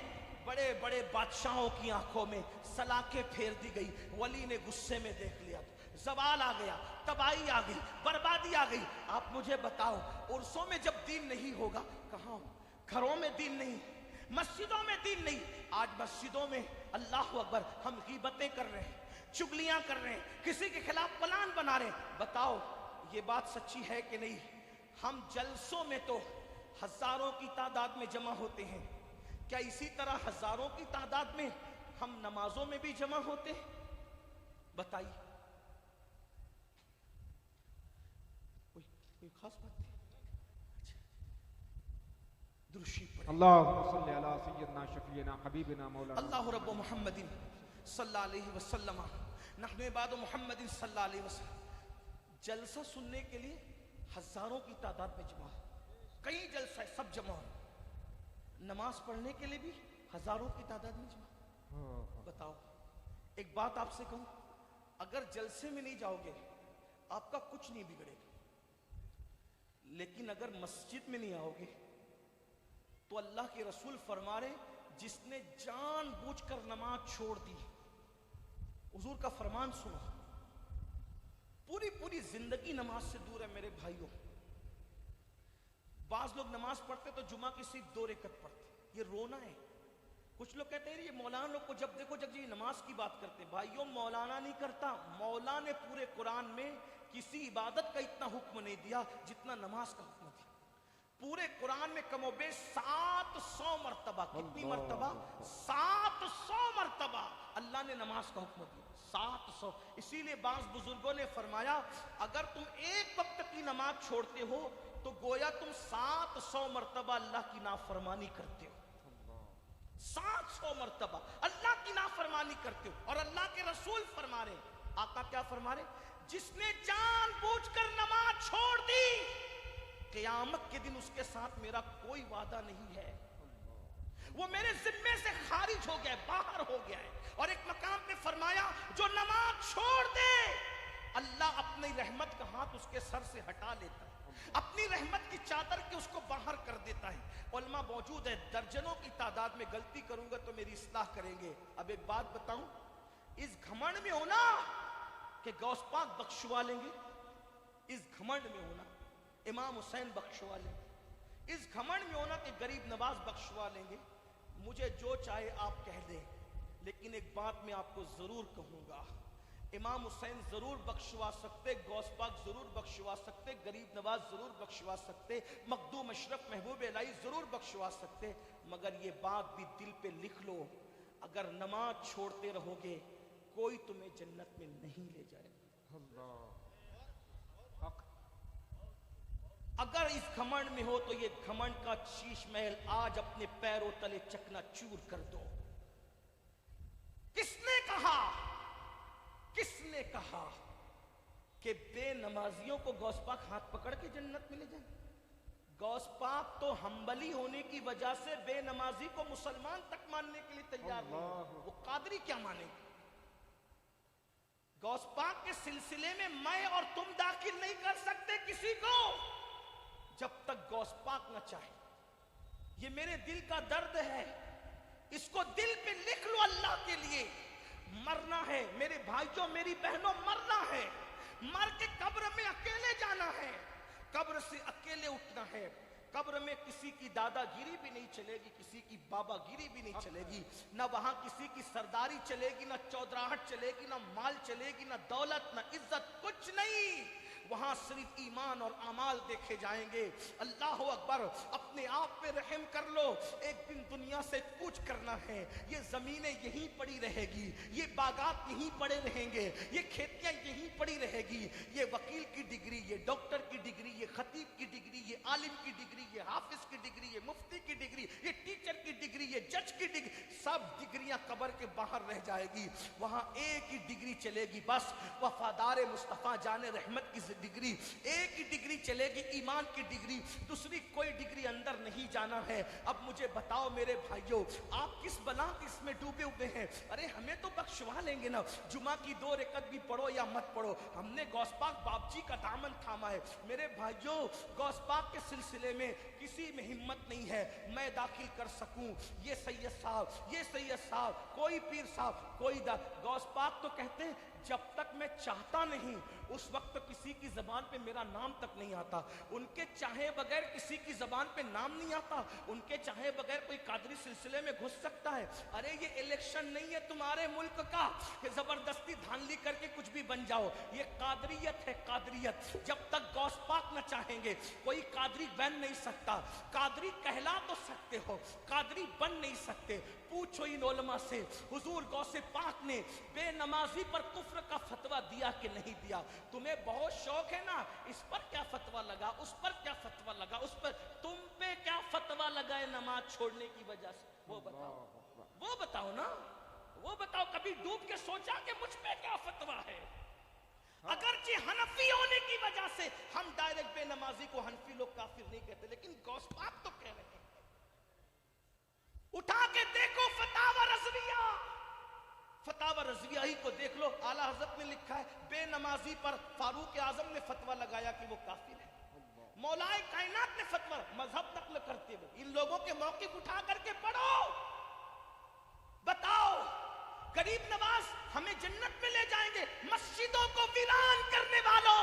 بڑے بڑے بادشاہوں کی آنکھوں میں سلاخیں پھیر دی گئی. ولی نے غصے میں دیکھ لیا, زوال آ گیا, تباہی آ گئی, بربادی آ گئی. آپ مجھے بتاؤ عرسوں میں جب دین نہیں ہوگا کہاں ہو؟ گھروں میں دین نہیں, مسجدوں میں دین نہیں. آج مسجدوں میں اللہ اکبر ہم غیبتیں کر رہے ہیں, چگلیاں کر رہے ہیں, کسی کے خلاف پلان بنا رہے ہیں. بتاؤ یہ بات سچی ہے کہ نہیں؟ ہم جلسوں میں تو ہزاروں کی تعداد میں جمع ہوتے ہیں, کیا اسی طرح ہزاروں کی تعداد میں ہم نمازوں میں بھی جمع ہوتے ہیں؟ بتائیے کوئی خاص بات نہیں. درشی پڑھیں. اللہم صلی علی سیدنا شفیعنا حبیبنا مولانا اللہ رب محمد صلی اللہ علیہ وسلم نحن عباد محمد صلی اللہ علیہ وسلم. جلسہ سننے کے لیے ہزاروں کی تعداد میں جمع, کئی جلسہ سب جمع. نماز پڑھنے کے لیے بھی ہزاروں کی تعداد میں جمع. بتاؤ ایک بات آپ سے کہوں, اگر جلسے میں نہیں جاؤ گے آپ کا کچھ نہیں بگڑے گا, لیکن اگر مسجد میں نہیں آؤ گے تو اللہ کے رسول فرما رہے جس نے جان بوجھ کر نماز چھوڑ دی, حضور کا فرمان سنو, پوری زندگی نماز سے دور ہے میرے بھائیوں. بعض لوگ نماز پڑھتے تو جمعہ کی صرف 2 رکعت پڑھتے, یہ رونا ہے. کچھ لوگ کہتے ہیں یہ مولانا لوگ کو جب دیکھو جب یہ نماز کی بات کرتے. بھائیوں مولانا نہیں کرتا, مولا نے پورے قرآن میں کسی عبادت کا اتنا حکم نہیں دیا جتنا نماز کا حکم دیا. پورے قرآن میں کم و بیش 700 مرتبہ, کتنی مرتبہ؟ 700 مرتبہ اللہ نے نماز کا حکم دیا. 700. اسی لیے بعض بزرگوں نے فرمایا اگر تم ایک وقت کی نماز چھوڑتے ہو تو گویا تم 700 مرتبہ اللہ کی نافرمانی کرتے ہو. 700 مرتبہ اللہ کی نافرمانی کرتے ہو. اور اللہ کے رسول فرما رہے, آقا کیا فرما رہے, جس نے جان بوجھ کر نماز چھوڑ دی قیامت کے دن اس کے ساتھ میرا کوئی وعدہ نہیں ہے, وہ میرے ذمے سے خارج ہو گیا ہے, باہر ہو گیا ہے. اور ایک مقام پہ فرمایا جو نماز چھوڑ دے اللہ اپنی رحمت کا ہاتھ اس کے سر سے ہٹا لیتا ہے, اپنی رحمت کی چادر کے اس کو باہر کر دیتا ہے. علماء موجود ہے, درجنوں کی تعداد میں, غلطی کروں گا تو میری اصلاح کریں گے. اب ایک بات بتاؤں, اس گھمنڈ میں ہونا کہ غوث پاک بخشوا لیں گے, اس گھمنڈ میں ہونا امام حسین بخشوا لیں گے, اس گھمنڈ میں ہونا کہ غریب نواز بخشوا لیں گے. مجھے جو چاہے آپ کہہ دیں, لیکن ایک بات میں آپ کو ضرور کہوں گا, امام حسین ضرور بخشوا سکتے, غوث پاک ضرور بخشوا سکتے, غریب نواز ضرور بخشوا سکتے, مخدوم اشرف محبوب الہی ضرور بخشوا سکتے. مگر یہ بات بھی دل پہ لکھ لو, اگر نماز چھوڑتے رہو گے کوئی تمہیں جنت میں نہیں لے جائے گا. اگر اس گھمنڈ میں ہو تو یہ گھمنڈ کا شیش محل آج اپنے پیروں تلے چکنا چور کر دو. کس نے کہا کہ بے نماز नमाजियों को गौस पाक हाथ पकड़ के जन्नत में ले जाए? गौस पाक तो हम्बली होने की वजह से बेनमाजी को मुसलमान तक मानने के लिए तैयार नहीं, वो कादरी क्या मानेंगे? गौस पाक के सिलसिले में मैं और तुम दाखिल नहीं कर सकते किसी को जब तक गौस पाक न चाहे। ये मेरे दिल का दर्द है, इसको दिल पे लिख लो अल्लाह के लिए। मरना है मेरे भाइयों मेरी बहनों, मरना है, मर के कब्र में अकेले जाना है, कब्र से अकेले उठना है। कब्र में किसी की दादागिरी भी नहीं चलेगी, किसी की बाबागिरी भी नहीं चलेगी, ना वहां किसी की सरदारी चलेगी, ना चौधराहट चलेगी, ना माल चलेगी, ना दौलत, ना इज्जत, कुछ नहीं। वहां सिर्फ ईमान और अमाल देखे जाएंगे। अल्लाह अकबर, अपने आप पे रहम कर लो। एक दिन दुनिया से कुछ करना है, ये जमीनें यहीं पड़ी रहेगी, ये बागात यहीं पड़े रहेंगे, ये खेतियां यहीं पड़ी रहेगी। ये वकील की डिग्री, ये डॉक्टर की डिग्री, ये खतीब की डिग्री, ये आलिम की डिग्री, ये हाफिज की डिग्री, ये मुफ्ती की डिग्री, ये टीचर की डिग्री, ये जज की डिग्री, सब डिग्रियां कब्र के बाहर रह जाएगी। वहां एक ही डिग्री चलेगी बस, वफादार मुस्तफा जाने रहमत की डिग्री, एक ही डिग्री चलेगी, ईमान की डिग्री, दूसरी कोई डिग्री अंदर नहीं जाना है। अब मुझे बताओ मेरे भाइयों, आप किस बला इसमें डूबे हुए हैं? अरे हमें तो बख्शवा लेंगे ना, जुमा की 2 रकअत भी पढ़ो या मत पढ़ो, हमने गौस पाक बापजी का दामन थामा है। मेरे भाइयों, गौस पाक के सिलसिले में किसी में हिम्मत नहीं है मैं दाखिल कर सकूं, ये सैयद साहब, ये सैयद साहब, कोई पीर साहब, कोई गौस पाक तो कहते हैं जब तक मैं चाहता नहीं उस वक्त किसी की जबान पे मेरा नाम तक नहीं आता। उनके चाहे बगैर किसी की जबान पे नाम नहीं आता, उनके चाहे बगैर कोई कादरी सिलसिले में घुस सकता है। अरे ये इलेक्शन नहीं है तुम्हारे मुल्क का कि जबरदस्ती धांधली करके कुछ भी बन जाओ, ये कादरियत है, कादरियत। जब तक गौस पाक न चाहेंगे कोई कादरी बन नहीं सकता। कादरी कहला तो सकते हो, कादरी बन नहीं सकते। पूछो इन उलमा से, हुजूर गौसे पाक ने बेनमाजी पर कुफ्र का फतवा दिया कि नहीं दिया? तुम्हें बहुत शौक है ना, इस पर क्या फतवा लगा, उस पर क्या फतवा लगा, उस पर तुम पे क्या फतवा लगा है नमाज छोड़ने की वजह से? वो बताओ, वो बताओ ना, वो बताओ। कभी डूब के सोचा कि मुझ पे क्या फतवा है? अगरचे हनफी होने की वजह से हम डायरेक्ट बेनमाजी को हनफी लोग काफिर नहीं कहते, लेकिन गौस पाक तो कह रहे हैं। उठा के देखो फतावा रज़विया, फतावा रज़विया ही को देख लो, आला हज़रत ने लिखा है बेनमाजी पर फारूक आजम ने फतवा लगाया कि वो काफिर है। मौलाए कायनात ने फतवा, मजहब नक्ल करते हुए इन लोगों के मौक़िफ़ उठा करके पढ़ो। बताओ गरीब नवाज हमें जन्नत में ले जाएंगे, मस्जिदों को वीरान करने वालों,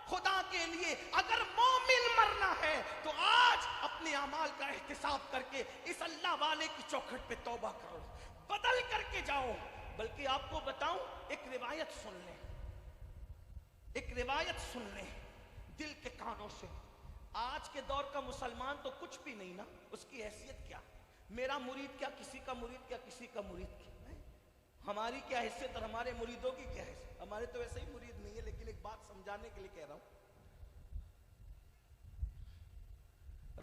खुदा के लिए अगर मोमिन मरना है तो आज अपने अमाल का एहतिसाब करके इस अल्लाह वाले की चौखट पे तौबा करो, बदल करके जाओ। बल्कि आपको बताऊं, एक रिवायत सुन लें, एक रिवायत सुन लें दिल के कानों से। आज के दौर का मुसलमान तो कुछ भी नहीं ना, उसकी हैसियत क्या? मेरा मुरीद क्या, किसी का मुरीद क्या, किसी का मुरीद क्या? हमारी क्या हैसियत और हमारे मुरीदों की क्या हैसियत? हमारे तो वैसे ही मुरीद नहीं है, लेकिन एक बात समझाने के लिए कह रहा हूं।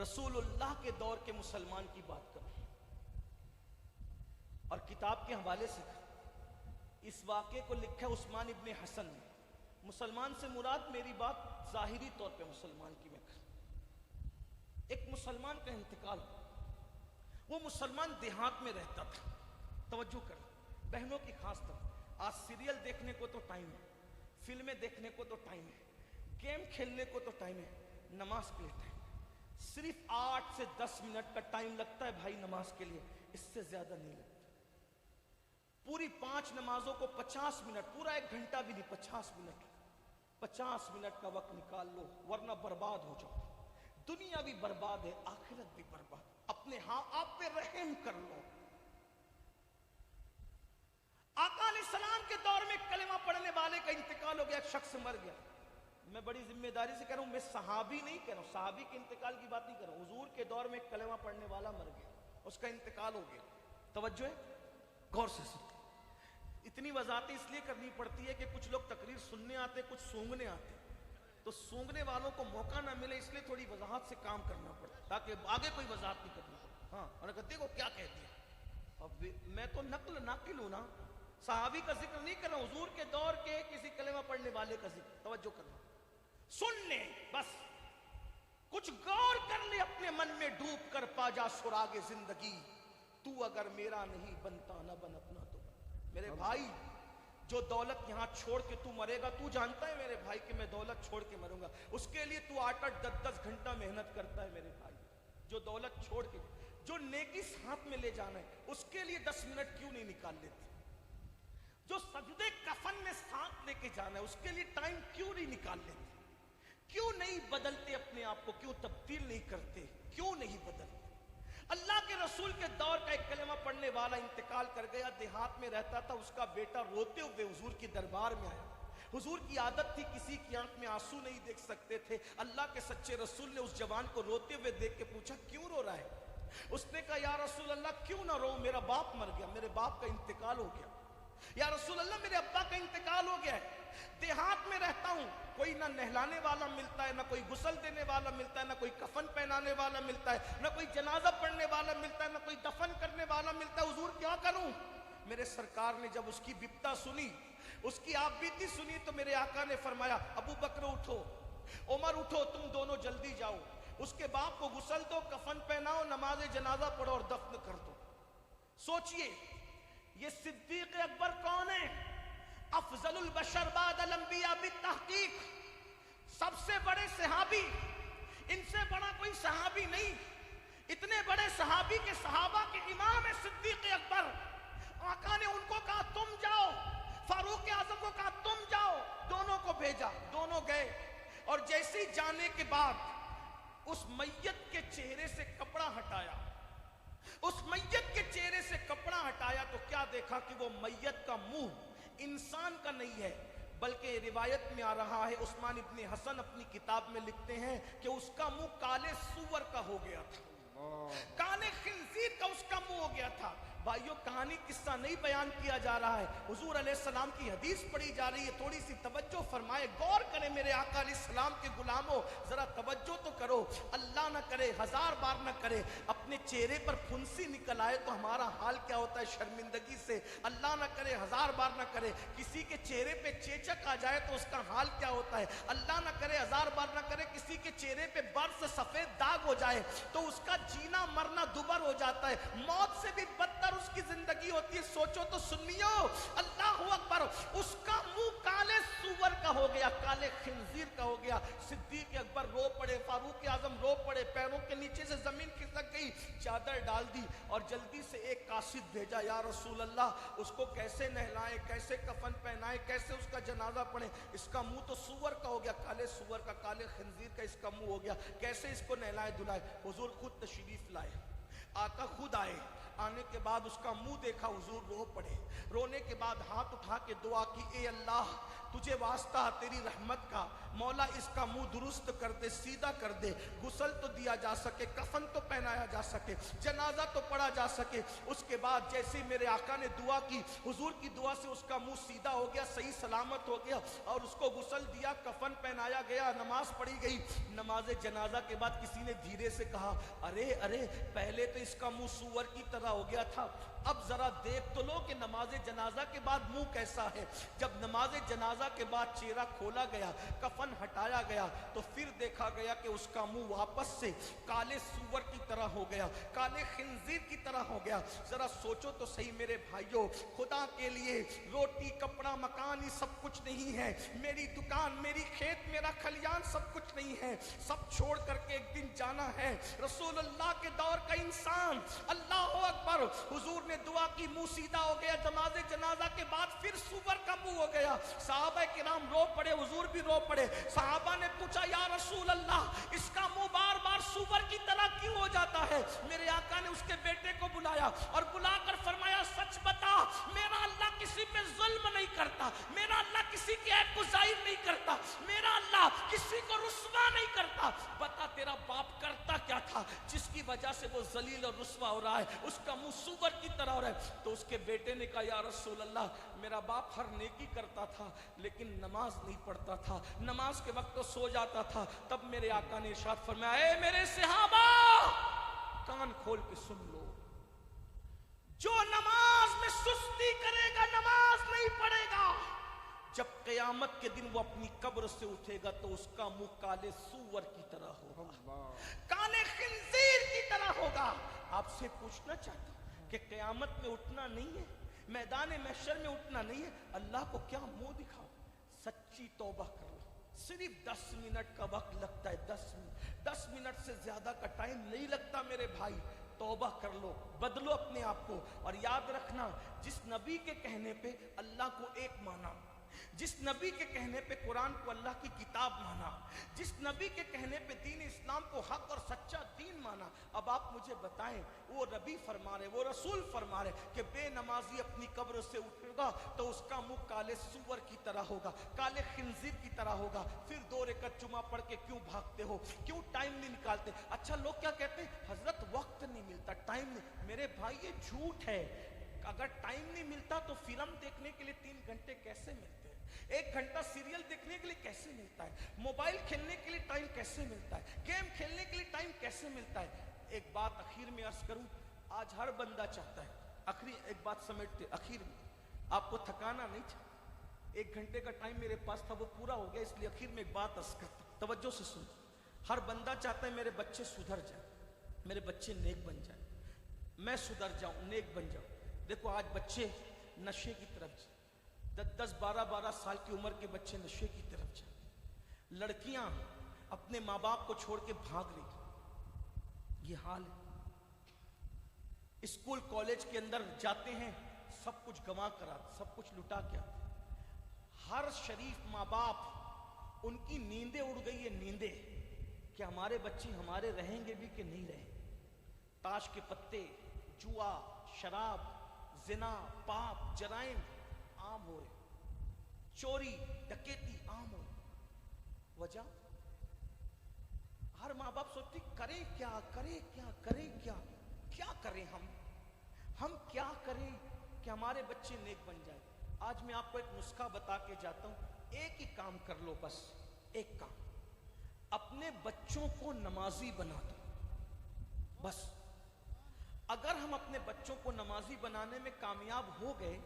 रसूलुल्लाह के दौर के मुसलमान की बात करूं और किताब के हवाले से इस वाक़े को लिखा है उस्मान इब्ने हसन ने। मुसलमान से मुराद मेरी बात जाहिरी तौर पे मुसलमान की मैं कर। एक मुसलमान का इंतकाल, वो मुसलमान देहात में रहता था। तवज्जो कर बहनों की खास तरह, आज सीरियल देखने को तो टाइम है, फिल्में देखने को तो टाइम है, गेम खेलने को तो टाइम है, नमाज के लिए टाइम सिर्फ 8 से 10 मिनट का टाइम लगता है भाई नमाज के लिए, इससे ज्यादा नहीं लगता। पूरी 5 नमाजों को 50 मिनट, पूरा 1 घंटा भी नहीं, 50 मिनट, 50 मिनट का वक्त निकाल लो वरना बर्बाद हो जाओ। दुनिया भी बर्बाद है, आखिरत भी बर्बाद। अपने हाँ आप पे रहम कर लो। आका अलैहिस्सलाम के दौर में कलेमा पढ़ने वाले का इंतकाल हो गया, एक शख्स मर गया। मैं बड़ी जिम्मेदारी से कह रहा हूं, मैं सहाबी नहीं कह रहा हूं, सहाबी के इंतकाल की बात नहीं कर रहा हूं। हुजूर के दौर में कलेमा पढ़ने वाला मर गया, उसका इंतकाल हो गया। तवज्जो है, गौर से सुन। इतनी वजाहत इसलिए करनी पड़ती है कि कुछ लोग तकरीर सुनने आते, कुछ सूंघने आते, तो सूंघने वालों को मौका ना मिले, इसलिए थोड़ी वजाहत से काम करना पड़ता है ताकि आगे कोई वजाहत नहीं करनी पड़े। हाँ, और देखो क्या कह दिया। अब मैं तो नकल नाकिल हूं ना, सहाबी का जिक्र नहीं कर रहा हूं, हुजूर के दौर के किसी कलेमा पढ़ने वाले का जिक्र। तवज्जो करना, सुन ले बस, कुछ गौर कर ले, अपने मन में डूब कर पा जा सुरागे जिंदगी। तू अगर मेरा नहीं बनता न बन अपना तो बन। मेरे भाई, जो दौलत यहाँ छोड़ के तू मरेगा, तू जानता है मेरे भाई कि मैं दौलत छोड़ के मरूंगा, उसके लिए तू 8-8 10-10 घंटा मेहनत करता है मेरे भाई। जो दौलत छोड़ के, जो नेकी साथ में ले जाना है, उसके लिए 10 मिनट क्यों नहीं निकाल लेते? जो सजदे कफन में साथ लेके जाना है, उसके लिए टाइम क्यों नहीं निकाल लेते? क्यों नहीं बदलते अपने आप को? क्यों तब्दील नहीं करते? क्यों नहीं बदलते? अल्लाह के रसूल के दौर का एक कलमा पढ़ने वाला इंतकाल कर गया, देहात में रहता था, उसका बेटा रोते हुए हुजूर की दरबार में आया। हुजूर की आदत थी, किसी की आंख में आंसू नहीं देख सकते थे। अल्लाह के सच्चे रसूल ने उस जवान को रोते हुए देख के पूछा, क्यों रो रहा है? उसने कहा, या रसूल अल्लाह, क्यों ना रो, मेरा बाप मर गया, मेरे बाप का इंतकाल हो गया। या रसूल अल्लाह, मेरे अब्बा का इंतकाल हो गया है, देहात में रहता हूं, कोई ना नहलाने वाला मिलता है, ना कोई गुसल देने वाला मिलता है, ना कोई कफन पहनाने वाला मिलता है, ना कोई जनाजा पढ़ने वाला मिलता है, ना कोई दफन करने वाला मिलता है। हुजूर क्या करूं? मेरे सरकार ने जब उसकी विपदा सुनी, उसकी आपबीती सुनी, तो मेरे आका ने फरमाया, अबू बकर उठो, उमर उठो, तुम दोनों जल्दी जाओ, उसके बाप को गुसल दो, कफन पहनाओ, नमाज जनाजा पढ़ो और दफन कर दो। सोचिए, ये सिद्दीक अकबर कौन है? अफजलुल बशर बादल अंबिया बित्तहकीक, सबसे बड़े सहाबी, इनसे बड़ा कोई सहाबी नहीं। इतने बड़े सहाबी के सहाबा के इमाम है सिद्दीक अकबर। आका ने उनको कहा तुम जाओ, फारूक आजम को कहा तुम जाओ, दोनों को भेजा, दोनों गए। और जैसे ही जाने के बाद उस मैयत के चेहरे से कपड़ा हटाया, उस मैयत के चेहरे से कपड़ा हटाया, तो क्या देखा कि वो मैयत का मुंह इंसान का नहीं है, बल्कि रिवायत में आ रहा है, उस्मान इब्ने हसन अपनी किताब में लिखते हैं कि उसका मुंह काले सूअर का हो गया था, काले खिंजीर का उसका मुंह हो गया था। भाइयों, कहानी किस्सा नहीं बयान किया जा रहा है, हुजूर अलैहिस्सलाम की हदीस पढ़ी जा रही है। थोड़ी सी तवज्जो फरमाए, गौर करें मेरे आका अलैहिस्सलाम के गुलामों, जरा तवज्जो तो करो। अल्लाह ना करे, 1000 बार ना करे, अपने चेहरे पर फुंसी निकल आए तो हमारा हाल क्या होता है शर्मिंदगी से। अल्लाह ना करे, 1000 बार ना करे, किसी के चेहरे पे चेचक आ जाए तो उसका हाल क्या होता है। अल्लाह ना करे, 1000 बार ना करे, किसी के चेहरे पे बर्फ से सफेद दाग हो जाए तो उसका जीना मरना दुबर हो जाता है, मौत से भी बदतर उसकी जिंदगी होती है। सोचो तो सुनियो, अल्लाह अकबर, उसका मुंह काले सूअर का हो गया, काले खिंजीर का हो गया। सिद्दीक अकबर रो पड़े, फारूक आजम रो पड़े, पैरों के नीचे से जमीन खिसक गई, चादर डाल दी और जल्दी से एक कासिद भेजा, या रसूल अल्लाह, उसको कैसे नहलाएं, कैसे कफन पहनाएं, कैसे उसका जनाजा पढ़े, इसका मुंह तो सूअर का हो गया, काले सूअर का, काले खिंजीर का इसका मुंह हो गया, कैसे इसको नहलाए धुलाए। हुजूर खुद तशरीफ लाए, आका खुद आए, आने के बाद उसका मुंह देखा, हुजूर रो पड़े। रोने के बाद हाथ उठा के दुआ की, ए अल्लाह, तुझे वास्ता तेरी रहमत का, मौला इसका मुंह दुरुस्त कर दे, सीधा कर दे, गुसल तो दिया जा सके, कफन तो पहनाया जा सके, जनाजा तो पढ़ा जा सके। उसके बाद जैसे मेरे आका ने दुआ की, हुजूर की दुआ से उसका मुंह सीधा हो गया, सही सलामत हो गया और उसको गुसल दिया, कफन पहनाया गया, नमाज पढ़ी गई। नमाज जनाजा के बाद किसी ने धीरे से कहा, अरे अरे, पहले तो इसका मुंह सूअर की तरह हो गया था, अब जरा देख तो लो कि नमाज जनाजा के बाद मुंह कैसा है। जब नमाज जनाजा के बाद चेहरा खोला गया, कफन हटाया गया, तो फिर देखा गया कि उसका मुंह वापस से काले सूअर की तरह हो गया, काले खिंजीर की तरह हो गया। जरा सोचो तो सही मेरे भाइयों, खुदा के लिए रोटी कपड़ा मकान ये सब कुछ नहीं है, मेरी दुकान मेरी खेत मेरा खलियान सब कुछ नहीं है, सब छोड़ करके एक दिन जाना है। रसूलुल्लाह के दौर का इंसान, अल्लाह अकबर, हुजूर ने दुआ की, मुंह सीधा हो गया। नमाज जनाजा के बाद फिर सूअर का मुंह हो गया। सहाबा किराम रो पड़े, हुजूर भी रो पड़े। सहाबा ने पूछा, या रसूल अल्लाह, इसका मुंह बार बार सूअर की तरह क्यों हो जाता है? मेरे आका ने उसके बेटे को बुलाया और बुलाकर फरमाया, सच बता, मेरा अल्लाह किसी पे जुल्म नहीं करता, मेरा अल्लाह किसी की ऐब को जाहिर नहीं करता, मेरा अल्लाह किसी को रुस्वा नहीं करता। बता तेरा बाप करता क्या था जिसकी वजह से वो जलील और रुस्वा हो रहा है, उसका मुंह सूअर की तरह हो रहा है। तो उसके बेटे ने कहा, या रसूल अल्लाह, मेरा बाप हर नेकी करता था लेकिन नमाज नहीं पढ़ता था, नमाज के वक्त तो सो जाता था। तब मेरे आका ने इरशाद फरमाया, ए मेरे सहाबा, कान खोल के सुन लो, जो नमाज में सुस्ती करेगा, नमाज नहीं पढ़ेगा, जब क़यामत क़यामत के दिन वो अपनी कब्र से उठेगा तो उसका मुंह काले सूअर की तरह होगा, काले खिंजीर की तरह होगा। आपसे पूछना चाहता हूं कि क़यामत में उठना नहीं है, मैदान महशर में उठना नहीं है, अल्लाह को क्या मुंह दिखाओ? सच्ची तौबा कर लो। सिर्फ 10 मिनट का वक्त लगता है, 10 मिनट से ज्यादा का टाइम नहीं लगता मेरे भाई। तौबा कर लो, बदलो अपने आप को। और याद रखना, जिस नबी के कहने पे अल्लाह को एक माना, जिस नबी के कहने पे कुरान को अल्लाह की किताब माना, जिस नबी के कहने पे दीन इस्लाम को हक और सच्चा दीन माना, अब आप मुझे बताएं, वो नबी फरमा रहे, वो रसूल फरमा रहे कि बेनमाजी अपनी कब्र से उठेगा तो उसका मुंह काले सूअर की तरह होगा, काले खिंजीर की तरह होगा। फिर 2 रकात जुमा पढ़ के क्यों भागते हो, क्यों टाइम नहीं निकालते? अच्छा, लोग क्या कहते हैं, हजरत वक्त नहीं मिलता, टाइम नहीं। मेरे भाई ये झूठ है। अगर टाइम नहीं मिलता तो फिल्म देखने के लिए 3 घंटे कैसे मिलते हैं? 1 घंटा सीरियल देखने के लिए कैसे मिलता है? मोबाइल खेलने के लिए टाइम कैसे मिलता है? गेम खेलने के लिए टाइम कैसे मिलता है? एक बात आखिर में अर्ज करूं, आज हर बंदा चाहता है, आखिरी एक बात समेटते आखिर में, आपको थकाना नहीं चाहिए। 1 घंटे का टाइम मेरे पास था, वो पूरा हो गया, इसलिए आखिर में एक बात अर्ज करता, तवज्जो से सुन। हर बंदा चाहता है मेरे बच्चे सुधर जाए, मेरे बच्चे नेक बन जाए, मैं सुधर जाऊं, नेक बन जाऊं। देखो आज बच्चे नशे की तरफ, 10, 12 साल की उम्र के बच्चे नशे की तरफ जाते, लड़कियां अपने माँ बाप को छोड़ के भाग रही, ये हाल है। स्कूल कॉलेज के अंदर जाते हैं, सब कुछ गंवा कर आते, सब कुछ लुटा के आते। हर शरीफ माँ बाप, उनकी नींदें उड़ गई है, नींदें कि हमारे बच्चे हमारे रहेंगे भी कि नहीं रहेंगे। ताश के पत्ते, जुआ, शराब, जिना, पाप, जराइम आम हो रहे, चोरी डकैती आम हो रहे। वजह, हर माँ बाप सोचते करें क्या, करें क्या, करें क्या, क्या करें हम क्या करें कि हमारे बच्चे नेक बन जाए। आज मैं आपको एक नुस्खा बता के जाता हूं, एक ही काम कर लो, बस एक काम, अपने बच्चों को नमाजी बना दो। बस अगर हम अपने बच्चों को नमाजी बनाने में कामयाब हो गए,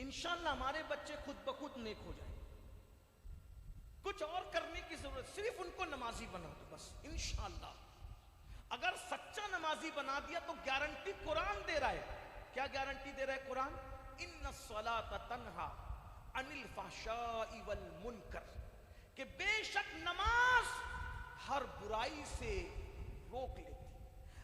इंशाअल्लाह हमारे बच्चे खुद ब खुद नेक हो जाएंगे। कुछ और करने की जरूरत, सिर्फ उनको नमाजी बना दो बस, इंशाअल्लाह। अगर सच्चा नमाजी बना दिया तो गारंटी कुरान दे रहा है। क्या गारंटी दे रहा है कुरान? इन्ना सलाता तन्हा अनिल फहशाई वल मुनकर, कि बेशक नमाज हर बुराई से रोक लेती,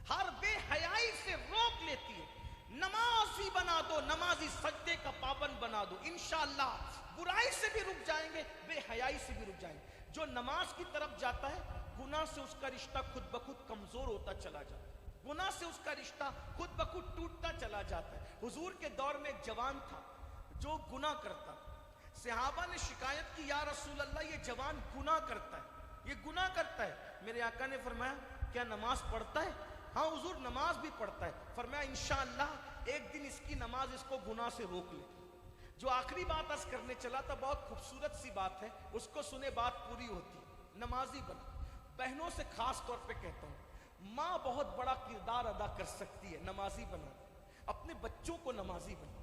हर बेहयाई से रोक लेती है। नमाजी बना दो, नमाजी सजदे का पाबंद बना दो, इंशाअल्लाह बुराई से भी रुक जाएंगे, बेहयाई से भी रुक जाएंगे। जो नमाज की तरफ जाता है, गुनाह से उसका रिश्ता खुद ब खुद कमजोर होता चला जाता है, गुनाह से उसका रिश्ता खुद ब खुद टूटता चला जाता है। हुजूर के दौर में एक जवान था जो गुनाह करता, सहाबा ने शिकायत की, या रसूल अल्लाह ये जवान गुनाह करता है, ये गुनाह करता है। मेरे आका ने फरमाया, क्या नमाज पढ़ता है? हाँ हुजूर नमाज भी पढ़ता है। फरमाया इंशाअल्लाह एक दिन इसकी नमाज इसको गुनाह से रोक ले। जो आखिरी बात आज करने चला था, बहुत खूबसूरत सी बात है, उसको सुने बात पूरी होती है। नमाजी बना। बहनों से खास तौर पे कहता हूँ, माँ बहुत बड़ा किरदार अदा कर सकती है नमाजी बना, अपने बच्चों को नमाजी बना।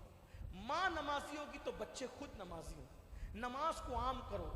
माँ नमाजी होगी तो बच्चे खुद नमाजी होंगे। नमाज को आम करो,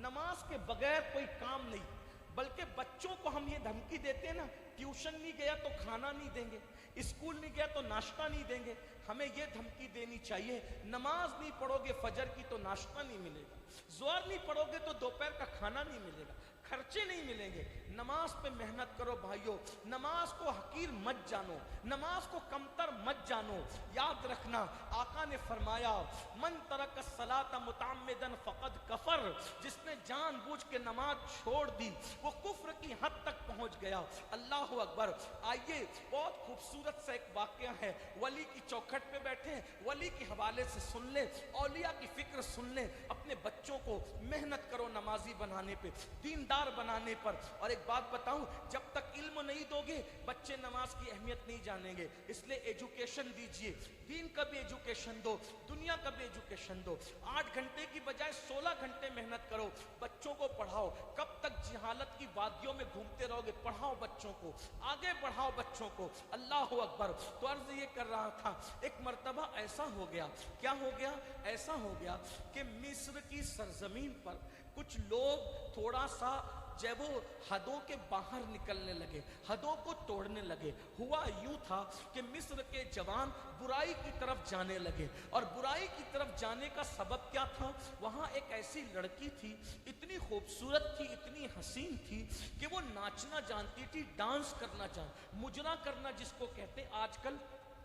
नमाज के बगैर कोई काम नहीं। बल्कि बच्चों को हम ये धमकी देते हैं ना, ट्यूशन नहीं गया तो खाना नहीं देंगे, स्कूल नहीं गया तो नाश्ता नहीं देंगे। हमें ये धमकी देनी चाहिए, नमाज नहीं पढ़ोगे फजर की तो नाश्ता नहीं मिलेगा, ज़ोहर नहीं पढ़ोगे तो दोपहर का खाना नहीं मिलेगा, खर्चे नहीं मिलेंगे। नमाज पे मेहनत करो भाइयों, नमाज को हकीर मत जानो, नमाज को कमतर मत जानो। याद रखना, आका ने फरमाया, मन तरक सलात मुतअम्मिदन फक़द कफर, जिसने जानबूझ के नमाज छोड़ दी वो कुफ्र की हद तक पहुंच गया। अल्लाह अकबर। आइए बहुत खूबसूरत सा एक वाक़या है, वली की चौखट पे बैठे, वली के हवाले से सुन ले, औलिया की फिक्र सुन ले। अपने बच्चों को मेहनत करो नमाजी बनाने पे, दीनदार दीनदार बनाने पर। और एक बात बताऊं, जब तक इल्म नहीं दोगे बच्चे नमाज की अहमियत नहीं जानेंगे। इसलिए एजुकेशन दीजिए, दीन का भी एजुकेशन दो, दुनिया का भी एजुकेशन दो। 8 घंटे की बजाय 16 घंटे मेहनत करो, बच्चों को पढ़ाओ। कब तक जिहालत की वादियों में घूमते रहोगे? पढ़ाओ बच्चों को, आगे बढ़ाओ बच्चों को। अल्लाह अकबर। तो अर्ज ये कर रहा था, एक मर्तबा ऐसा हो गया, क्या हो गया? ऐसा हो गया कि मिस्र की सरजमीन पर कुछ लोग थोड़ा सा जब वो हदों के बाहर निकलने लगे, हदों को तोड़ने लगे। हुआ यूं था कि मिस्र के जवान बुराई की तरफ जाने लगे, और बुराई की तरफ जाने का सबब क्या था? वहां एक ऐसी लड़की थी, इतनी खूबसूरत थी, इतनी हसीन थी कि वो नाचना जानती थी, डांस करना मुजरा करना जिसको कहते आजकल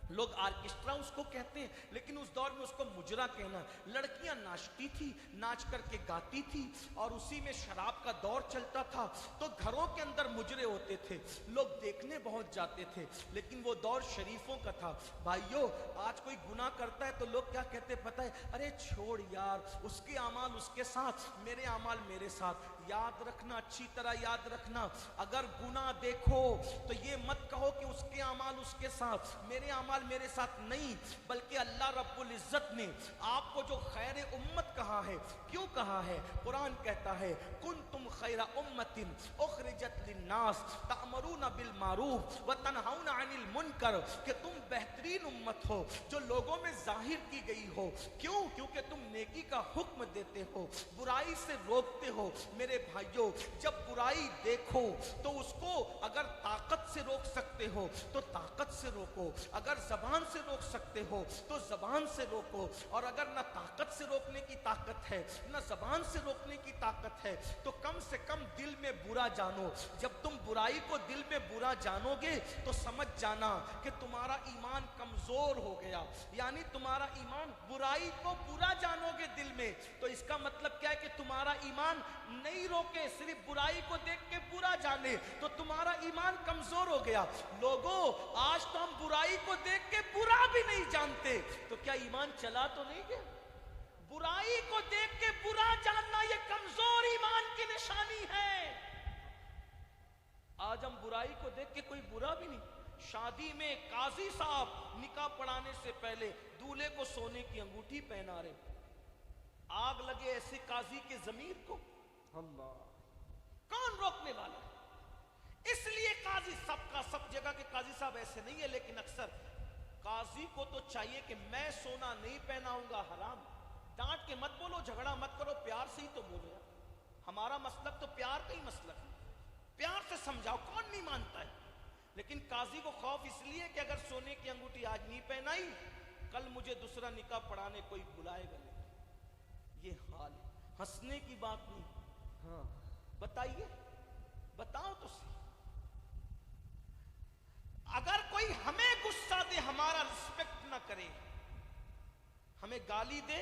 लोग ऑर्केस्ट्रा उसको कहते हैं, लेकिन उस दौर में उसको मुजरा कहना। लड़कियां नाचती थी, नाच करके गाती थी, और उसी में शराब का दौर चलता था। तो घरों के अंदर मुजरे होते थे, लोग देखने बहुत जाते थे, लेकिन वो दौर शरीफों का था। भाइयों, आज कोई गुनाह करता है तो लोग क्या कहते पता है? अरे छोड़ यार, उसके अमाल उसके साथ, मेरे अमाल मेरे साथ। याद रखना, अच्छी तरह याद रखना, अगर गुनाह देखो तो ये मत कहो कि उसके अमाल उसके साथ, मेरे अमाल मेरे साथ नहीं, बल्कि अल्लाह रब्बुल इज्जत ने आपको जो खैर उम्मत कहा है, क्यों कहा है? कुरान कहता है, कुंतुम खैरा उम्मतिन उखरिजत लिन्नास तअमरूना बिल मारूफ व तनहाउना अनिल मुनकर, कि तुम बेहतरीन उम्मत हो जो लोगों में जाहिर की गई हो। क्यों? क्योंकि तुम नेकी का हुक्म देते हो, बुराई से रोकते हो। मेरे भाइयों, जब बुराई देखो तो उसको अगर ताकत से रोक सकते हो तो ताकत से रोको, अगर जबान से रोक सकते हो तो जबान से रोको, और अगर ना ताकत से रोकने की ताकत है ना जबान से रोकने की ताकत है तो कम से कम दिल में बुरा जानो। जब तुम बुराई को दिल में बुरा जानोगे तो समझ जाना कि तुम्हारा ईमान कमजोर हो गया, यानी तुम्हारा ईमान, बुराई को बुरा जानोगे दिल में तो इसका मतलब क्या है? कि तुम्हारा ईमान नहीं रोके, सिर्फ बुराई को देख के बुरा जाने तो तुम्हारा ईमान कमजोर हो गया। लोगों, आज तो हम बुराई को देख के बुरा भी नहीं जानते, तो क्या ईमान चला तो नहीं गया? बुराई को देख के बुरा जानना ये कमजोर ईमान की निशानी है। आज हम बुराई को देख के कोई बुरा भी नहीं। शादी में काजी साहब निकाह पढ़ाने से पहले दूल्हे को सोने की अंगूठी पहना रहे, आग लगे ऐसे काजी के जमीर को, अल्लाह, कौन रोकने वाला? इसलिए काजी, सबका सब जगह के काजी साहब ऐसे नहीं है, लेकिन अक्सर काजी को तो चाहिए कि मैं सोना नहीं पहनाऊंगा, हराम। डांट के मत बोलो, झगड़ा मत करो, प्यार से ही तो बोलो यार। हमारा मसलब तो प्यार का ही मसलब है, प्यार से समझाओ, कौन नहीं मानता है। लेकिन काजी को खौफ इसलिए कि अगर सोने की अंगूठी आज नहीं पहनाई, कल मुझे दूसरा निकाह पढ़ाने कोई बुलाएगा नहीं। ये हाल है, हंसने की बात नहीं। हाँ, बताइए, बताओ तो सही। अगर कोई हमें गुस्सा दे, हमारा रिस्पेक्ट ना करे, हमें गाली दे,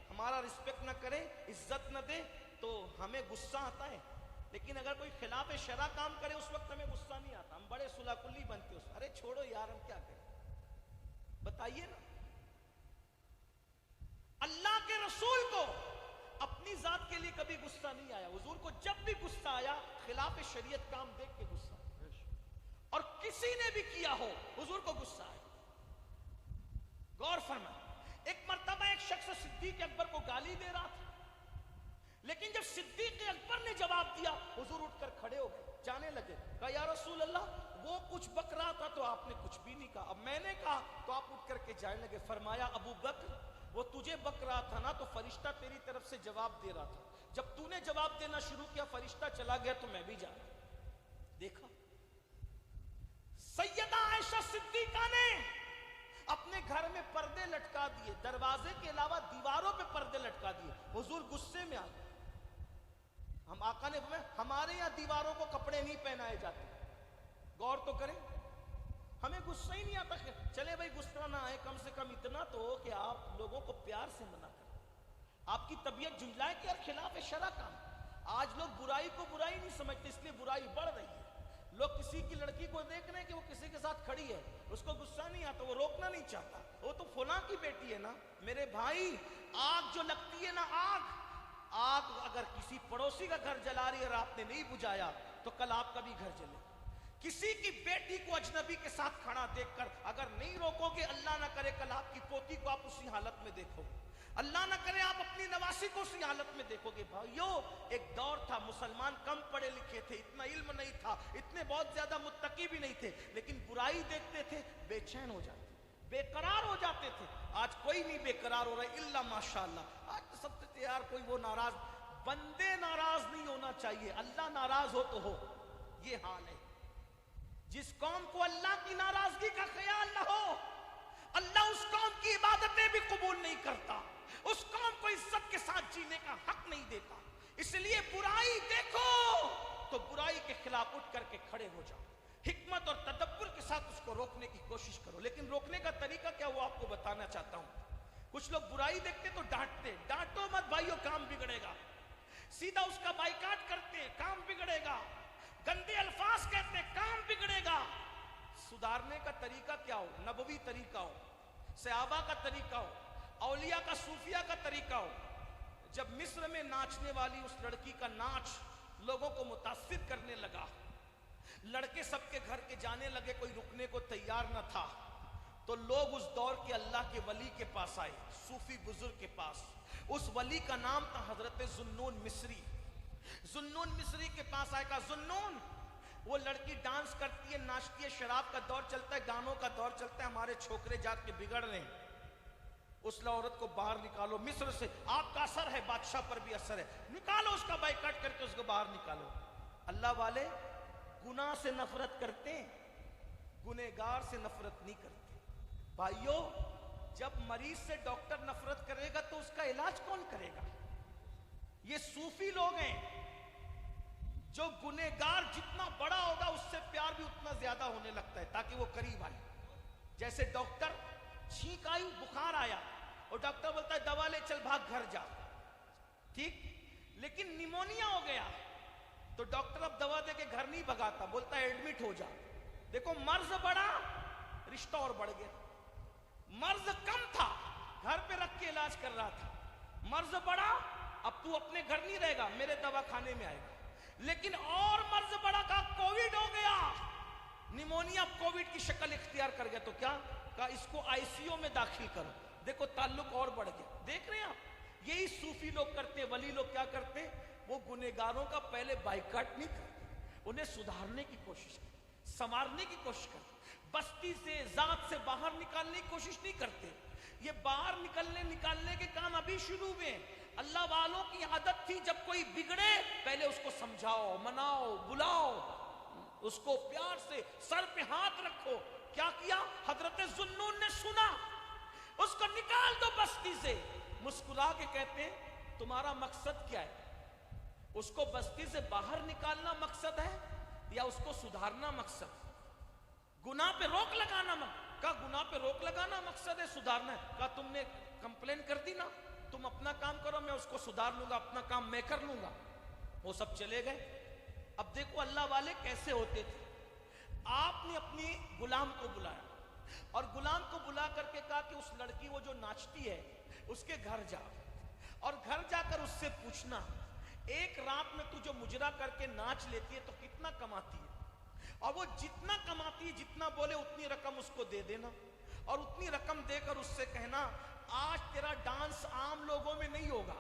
हमारा रिस्पेक्ट ना करे, इज्जत ना दे, तो हमें गुस्सा आता है। लेकिन अगर कोई खिलाफ शरा काम करे उस वक्त हमें गुस्सा नहीं आता, हम बड़े सुलाकुल्ली बनते हैं। अरे छोड़ो यार, हम क्या करें? बताइए ना। अल्लाह के रसूल को अपनी जात के लिए कभी गुस्सा नहीं आया। हुजूर को जब भी गुस्सा आया, खिलाफ शरीयत काम देख के गुस्सा, और किसी ने भी किया हो हुजूर को गुस्सा आया। गौर फरमा, एक मर्तबा एक शख्स सिद्दीक अकबर को गाली दे रहा था, लेकिन जब सिद्दीक अकबर ने जवाब दिया, हुजूर उठकर खड़े हो गए, जाने लगे। कहा या रसूल अल्लाह, वो कुछ बक रहा था तो आपने कुछ भी नहीं कहा, अब मैंने कहा तो आप उठ करके जाने लगे। फरमाया अबू बकर, वो तुझे बक रहा था ना, तो फरिश्ता तेरी तरफ से जवाब दे रहा था। जब तूने जवाब देना शुरू किया, फरिश्ता चला गया तो मैं भी जा रहा। देखा, सैयदा आयशा सिद्दीका ने अपने घर में पर्दे लटका दिए, दरवाजे के अलावा दीवारों पे पर्दे लटका दिए। हुजूर गुस्से में आ गए। हम आका ने फरमाया, हमारे यहाँ दीवारों को कपड़े नहीं पहनाए जाते। गौर तो करें, हमें गुस्सा ही नहीं आता। चले भाई, गुस्सा ना आए, कम से कम इतना तो हो कि आप लोगों को प्यार से मना करें, आपकी तबीयत झुंझलाए कि यार खिलाफ शरा काम। आज लोग बुराई को बुराई नहीं समझते, इसलिए बुराई बढ़ रही है। लोग किसी की लड़की को देख रहे हैं कि वो किसी के साथ खड़ी है, उसको गुस्सा नहीं आता, वो रोकना नहीं चाहता, वो तो फुला की बेटी है ना। मेरे भाई, आग जो लगती है ना, आग आग अगर किसी पड़ोसी का घर जला रही है और आपने नहीं बुझाया तो कल आपका भी घर जले। किसी की बेटी को अजनबी के साथ खड़ा देखकर अगर नहीं रोकोगे, अल्लाह ना करे कल आपकी पोती को आप उसी हालत में देखोगे, अल्लाह ना करे आप अपनी नवासी को उसी हालत में देखोगे। भाइयों, एक दौर था मुसलमान कम पढ़े लिखे थे, इतना इल्म नहीं था, इतने बहुत ज्यादा मुत्तकी भी नहीं थे, लेकिन बुराई देखते थे बेचैन हो जाते, बेकरार हो जाते थे। आज कोई नहीं बेकरार हो रहा है इल्ला माशाअल्लाह। आज तो सबसे यार कोई वो नाराज, बंदे नाराज नहीं होना चाहिए, अल्लाह नाराज हो तो हो, ये हाल है। जिस कौम को अल्लाह की नाराजगी का ख्याल न हो, अल्लाह उस कौम की इबादतें भी कबूल नहीं करता, उस कौम को इज्जत के साथ जीने का हक नहीं देता। इसलिए बुराई देखो तो बुराई के खिलाफ उठ करके खड़े हो जाओ, हिकमत और तदब्बुर के साथ उसको रोकने की कोशिश करो। लेकिन रोकने का तरीका क्या वो आपको बताना चाहता हूं। कुछ लोग बुराई देखते तो डांटते, डांटो मत भाइयों, काम बिगड़ेगा। सीधा उसका बाइकाट करते, काम बिगड़ेगा। गंदे अल्फाज कहते, काम बिगड़ेगा। सुधारने का तरीका क्या हो? नबवी तरीका हो, सहाबा का तरीका हो, औलिया का, सूफिया का तरीका हो। जब मिस्र में नाचने वाली उस लड़की का नाच लोगों को मुतासिर करने लगा, लड़के सबके घर के जाने लगे, कोई रुकने को तैयार न था, तो लोग उस दौर के अल्लाह के वली के पास आए, सूफी बुजुर्ग के पास। उस वली का नाम था हजरत जुन्नून मिस्री। जुन्नून मिस्री के पास आए, कहा जुन्नून, वो लड़की डांस करती है, नाचती है, शराब का दौर चलता है, गानों का दौर चलता है, हमारे छोकरे जात के बिगड़ रहे हैं, उस औरत को बाहर निकालो मिस्र से। आपका असर है, बादशाह पर भी असर है, निकालो उसका बाइकाट करके उसको बाहर निकालो। अल्लाह वाले गुनाह से नफरत करते हैं, गुनहगार से नफरत नहीं करते। भाइयों, जब मरीज से डॉक्टर नफरत करेगा तो उसका इलाज कौन करेगा? ये सूफी लोग हैं जो गुनहगार जितना बड़ा होगा उससे प्यार भी उतना ज्यादा होने लगता है ताकि वो करीब आए। जैसे डॉक्टर, छींक आई, बुखार आया और डॉक्टर बोलता है दवा ले चल, भाग घर जा, ठीक, लेकिन निमोनिया हो गया तो डॉक्टर अब दवा दे के घर नहीं भगाता, बोलता है एडमिट हो जा। देखो, मर्ज बढ़ा, रिश्ता और बढ़ गया। मर्ज कम था, घर पे रख के इलाज कर रहा था, मर्ज बढ़ा, अब तू अपने घर नहीं रहेगा, मेरे दवाखाने में आएगा। लेकिन और मर्ज बढ़ा, का कोविड हो गया, निमोनिया कोविड की शक्ल इख्तियार कर गया, तो क्या कहा, इसको आईसीयू में दाखिल करो। देखो ताल्लुक और बढ़ गया। देख रहे हैं आप, यही सूफी लोग करते, वली लोग क्या करते, वो गुनहगारों का पहले बाइकाट नहीं करते, उन्हें सुधारने की कोशिश करते, संवारने की कोशिश करते, बस्ती से, जात से बाहर निकालने की कोशिश नहीं करते। ये बाहर निकालने के काम अभी शुरू में। अल्लाह वालों की आदत थी, जब कोई बिगड़े पहले उसको समझाओ, मनाओ, बुलाओ, उसको प्यार से सर पे हाथ रखो। क्या किया? हजरत जुन्नून ने सुना, उसको निकाल दो बस्ती से। मुस्कुरा के कहते हैं तुम्हारा मकसद क्या है? उसको बस्ती से बाहर निकालना मकसद है या उसको सुधारना मकसद? गुनाह पे रोक लगाना का गुनाह पे रोक लगाना मकसद है, सुधारना है। का तुमने कंप्लेन कर दी ना, तुम अपना काम करो, मैं उसको सुधार लूंगा, अपना काम मैं कर लूंगा। वो सब चले गए। अब देखो अल्लाह वाले कैसे होते थे। आपने अपनी गुलाम को बुलाया और गुलाम को बुला करके कहा कि उस लड़की वो जो नाचती है उसके घर जा और घर जाकर उससे पूछना, एक रात में तू जो मुजरा करके नाच लेती है तो कितना कमाती है, और वो जितना कमाती है, जितना बोले उतनी रकम उसको दे देना, और उतनी रकम देकर उससे कहना आज तेरा डांस आम लोगों में नहीं होगा,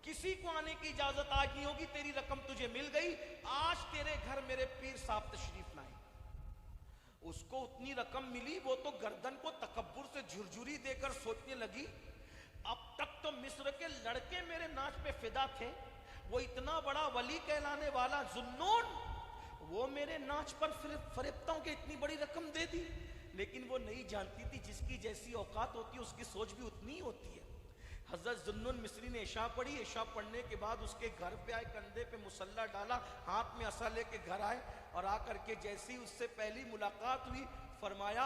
किसी को आने की इजाजत आज नहीं होगी, तेरी रकम तुझे मिल गई, आज तेरे घर मेरे पीर साहब तशरीफ लाए। उसको उतनी रकम मिली, वो तो गर्दन को तकब्बुर से झुरझुरी देकर सोचने लगी, अब तक तो मिस्र के लड़के मेरे नाच पे फिदा थे, वो इतना बड़ा वली कहलाने वाला जुन्नून, वो मेरे नाच पर फरेबताओं के इतनी बड़ी रकम दे दी। लेकिन वो नहीं जानती थी जिसकी जैसी औकात होती है उसकी सोच भी उतनी ही होती है। हजरत जुन्नून मिस्री ने इशा पढ़ी, इशा पढ़ने के बाद उसके घर पे आए, कंधे पे मुसल्ला डाला, हाथ में असा लेके घर आए और आकर के जैसी उससे पहली मुलाकात हुई फरमाया,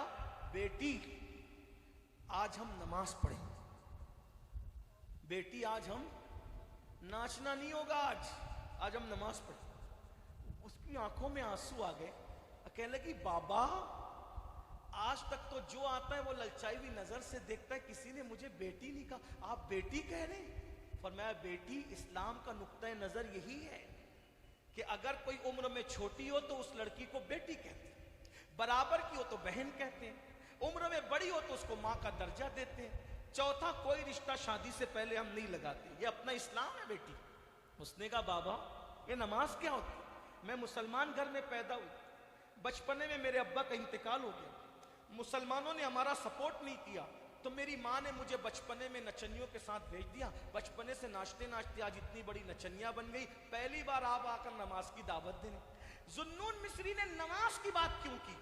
बेटी आज हम नमाज पढ़ेंगे, बेटी आज हम नाचना नहीं होगा, आज हम नमाज पढ़ेंगे। उसकी आंखों में आंसू आ गए, कहने लगी बाबा आज तक तो जो आता है वो ललचाई हुई नजर से देखता है, किसी ने मुझे बेटी नहीं कहा, आप बेटी कह रहे हैं? فرمایا بیٹی اسلام کا نقطہ نظر یہی ہے کہ اگر کوئی عمر میں چھوٹی ہو تو اس لڑکی کو بیٹی کہتے ہیں، برابر کی ہو تو بہن کہتے ہیں، عمر میں بڑی ہو تو اس کو ماں کا درجہ دیتے ہیں۔ چوتھا کوئی رشتہ شادی سے پہلے ہم نہیں لگاتے، یہ اپنا اسلام ہے بیٹی۔ اس نے کہا بابا یہ نماز کیا ہوتی؟ میں مسلمان گھر میں پیدا ہوئی، بچپنے میں میرے ابا کا انتقال ہو گیا، مسلمانوں نے ہمارا سپورٹ نہیں کیا تو میری ماں نے مجھے بچپنے میں نچنیوں کے ساتھ بھیج دیا، بچپنے سے ناچتے ناچتے آج اتنی بڑی نچنیاں بن گئی، پہلی بار آپ آ کر نماز کی دعوت دیں۔ ذوالنون مصری نے نماز کی بات کیوں کی؟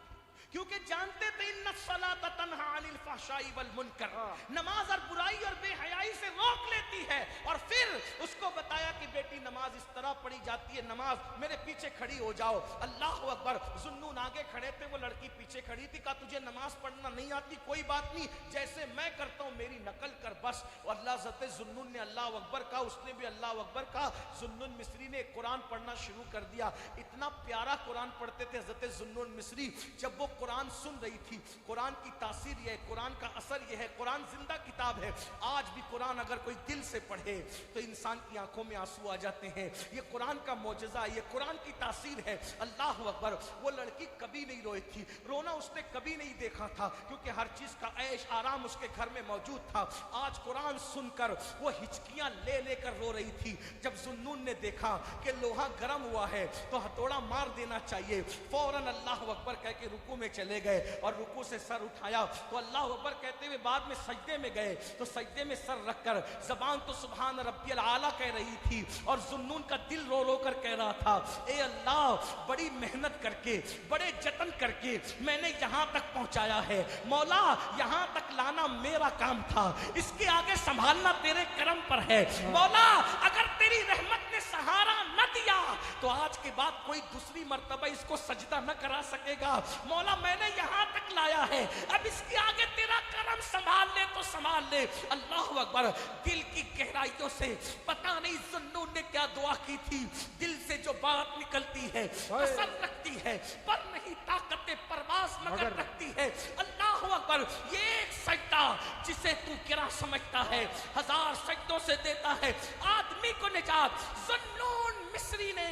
کیونکہ جانتے تھے ان الصلاۃ تنہی عن الفحشاء والمنکر، نماز اور برائی اور بے حیائی سے روک لیتی ہے۔ اور پھر اس کو بتایا کہ بیٹی نماز اس طرح پڑھی جاتی ہے، نماز میرے پیچھے کھڑی ہو جاؤ، اللہ اکبر۔ ذوالنون آگے کھڑے تھے، وہ لڑکی پیچھے کھڑی تھی، کہا تجھے نماز پڑھنا نہیں آتی کوئی بات نہیں، جیسے میں کرتا ہوں میری نقل کر بس۔ اور اللہ حضرت ذوالنون نے اللہ اکبر کہا، اس نے بھی اللہ اکبر کہا۔ ذوالنون مصری نے قرآن پڑھنا شروع کر دیا، اتنا پیارا قرآن پڑھتے تھے حضرت ذوالنون مصری۔ جب وہ قرآن سن رہی تھی، قرآن کی تاثیر یہ ہے، قرآن کا اثر یہ ہے، قرآن زندہ کتاب ہے، آج بھی قرآن اگر کوئی دل سے پڑھے تو انسان کی آنکھوں میں آنسو آ جاتے ہیں، یہ قرآن کا معجزہ ہے، یہ قرآن کی تاثیر ہے، اللہ اکبر۔ وہ لڑکی کبھی نہیں روئی تھی، رونا اس نے کبھی نہیں دیکھا تھا، کیونکہ ہر چیز کا عیش آرام اس کے گھر میں موجود تھا۔ آج قرآن سن کر وہ ہچکیاں لے لے کر رو رہی تھی۔ جب ذوالنون نے دیکھا کہ لوہا گرم ہوا ہے تو ہتھوڑا مار دینا چاہیے، فوراً اللہ اکبر کہہ کے رکوع میں چلے گئے، اور رکوع سے سر اٹھایا تو اللہ اکبر کہتے ہوئے بعد میں سجدے میں گئے تو سجدے میں سر رکھ کر زبان تو سبحان ربی العالی کہہ رہی تھی، اور ذوالنون کا دل رو رو کر کہہ رہا تھا اے اللہ بڑی محنت کر کے بڑے جتن کر کے میں نے یہاں تک پہنچایا ہے، مولا یہاں تک لانا میرا کام تھا، اس کے آگے سنبھالنا تیرے کرم پر ہے، مولا اگر تیری رحمت نے سہارا نہ دیا تو آج کے بعد کوئی دوسری مرتبہ اس کو سجدہ نہ کرا سکے گا، مولا میں نے یہاں تک لایا ہے، اب اس کے آگے تیرا کرم سنبھال لے تو سنبھال لے۔ اللہ اکبر۔ دل کی گہرائیوں سے پتہ نہیں ذوالنون نے کیا دعا کی تھی، دل سے جو بات نکلتی ہے اثر رکھتی ہے، پر نہیں طاقت پرواز مگر رکھتی ہے۔ اللہ اکبر۔ یہ ایک سجدہ جسے تو کیا سمجھتا ہے ہزار سجدوں سے دیتا ہے آدمی کو نجات۔ ذوالنون مصری نے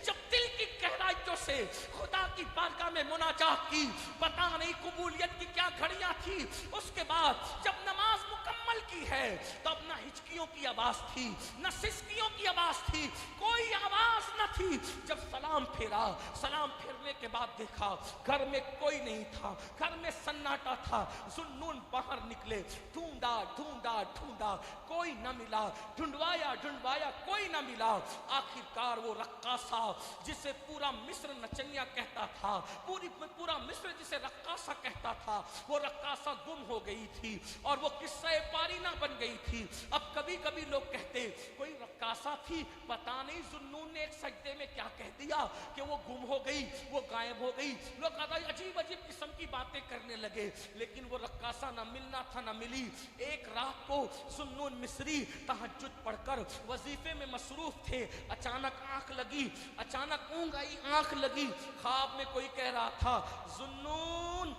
جب دل کی گہرائیوں سے خدا کی بارگاہ میں مناجات کی، پتہ نہیں قبولیت کی کیا گھڑیاں تھی، اس کے بعد جب نماز مکمل کی ہے تو اب نہ ہچکیوں کی آواز تھی نہ سسکیوں کی آواز تھی، کوئی آواز نہ تھی۔ جب سلام پھیرا، سلام پھیرنے کے بعد دیکھا گھر میں کوئی نہیں تھا، گھر میں سناٹا تھا۔ ذوالنون باہر نکلے، ڈھونڈا ڈھونڈا ڈھونڈا کوئی نہ ملا، ڈھونڈوایا ڈھونڈوایا کوئی نہ ملا، آخرکار وہ رقاصہ جسے پورا مصر نچنیا کہتا تھا، پورا مصر جسے رقاصہ کہتا تھا، وہ رقاصہ گم ہو گئی تھی اور وہ قصہ پارینہ بن گئی تھی۔ اب کبھی کبھی لوگ کہتے کوئی رقاصہ تھی، پتہ نہیں ذوالنون نے ایک سجدے میں کیا کہہ دیا کہ وہ گم ہو گئی، وہ غائب ہو گئی، لوگ عجیب عجیب قسم کی باتیں کرنے لگے، لیکن وہ رقاصہ نہ ملنا تھا نہ ملی۔ ایک رات کو ذوالنون مصری تہجد پڑھ کر وظیفے میں مصروف تھے، اچانک آنکھ لگی، اچانک اونگ آئی، آنکھ لگی، خواب میں کوئی کہہ رہا تھا ذوالنون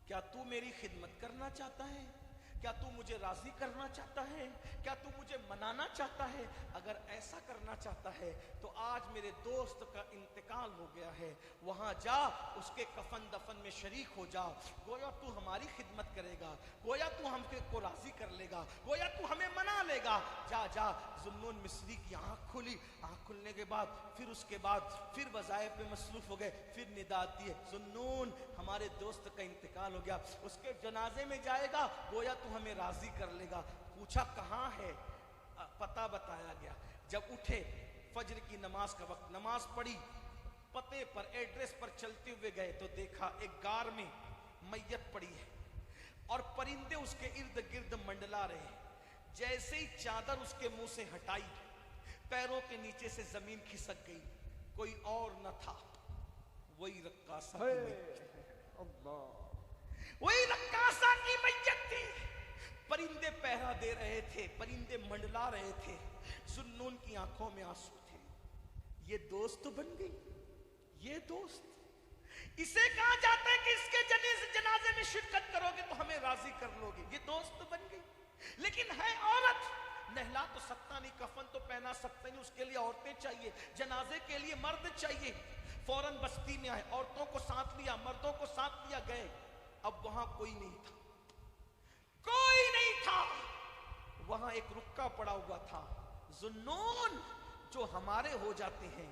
کیا تو میری خدمت کرنا چاہتا ہے؟ کیا تو مجھے راضی کرنا چاہتا ہے؟ کیا تو مجھے منانا چاہتا ہے؟ اگر ایسا کرنا چاہتا ہے تو آج میرے دوست کا انتقال ہو گیا ہے، وہاں جا اس کے کفن دفن میں شریک ہو جا، گویا تو ہماری خدمت کرے گا، گویا تو ہم کو راضی کر لے گا، گویا تو ہمیں منا لے گا، جا جا۔ ذوالنون مصری کی آنکھ کھلی، آنکھ کھلنے کے بعد پھر اس کے بعد پھر وظائف میں مصروف ہو گئے، پھر ندا آتی ہے ذوالنون ہمارے دوست کا انتقال ہو گیا، اس کے جنازے میں جائے گا، گویا تو ہمیں راضی کر لے گا۔ پوچھا کہاں ہے، پتہ بتایا گیا۔ جب اٹھے فجر کی نماز کا وقت، نماز پڑھی، پتے پر ایڈریس پر چلتے ہوئے گئے تو دیکھا ایک غار میں میت پڑی ہے اور پرندے اس کے ارد گرد منڈلا رہے ہیں۔ جیسے ہی چادر اس کے منہ سے ہٹائی، پیروں کے نیچے سے زمین کھسک گئی، کوئی اور نہ تھا، وہی رقاصہ کی میت، وہی رقاصہ کی میت تھی۔ پرندے پہرا دے رہے تھے، پرندے منڈلا رہے تھے، ذوالنون کی آنکھوں میں آنسو تھے۔ یہ دوست بن گئی، یہ دوست، اسے کہا جاتا ہے کہ اس کے جنازے میں شرکت کرو گے تو ہمیں راضی کر لو گے، یہ دوست بن گئی۔ لیکن ہے عورت نہلا تو سکتا نہیں، کفن تو پہنا سکتا نہیں، اس کے لیے عورتیں چاہیے، جنازے کے لیے مرد چاہیے۔ فوراً بستی میں آئے، عورتوں کو ساتھ لیا، مردوں کو ساتھ لیا، گئے۔ اب وہاں کوئی نہیں تھا، کوئی نہیں تھا، وہاں ایک رکا پڑا ہوا تھا۔ ذنون جو ہمارے ہو جاتے ہیں،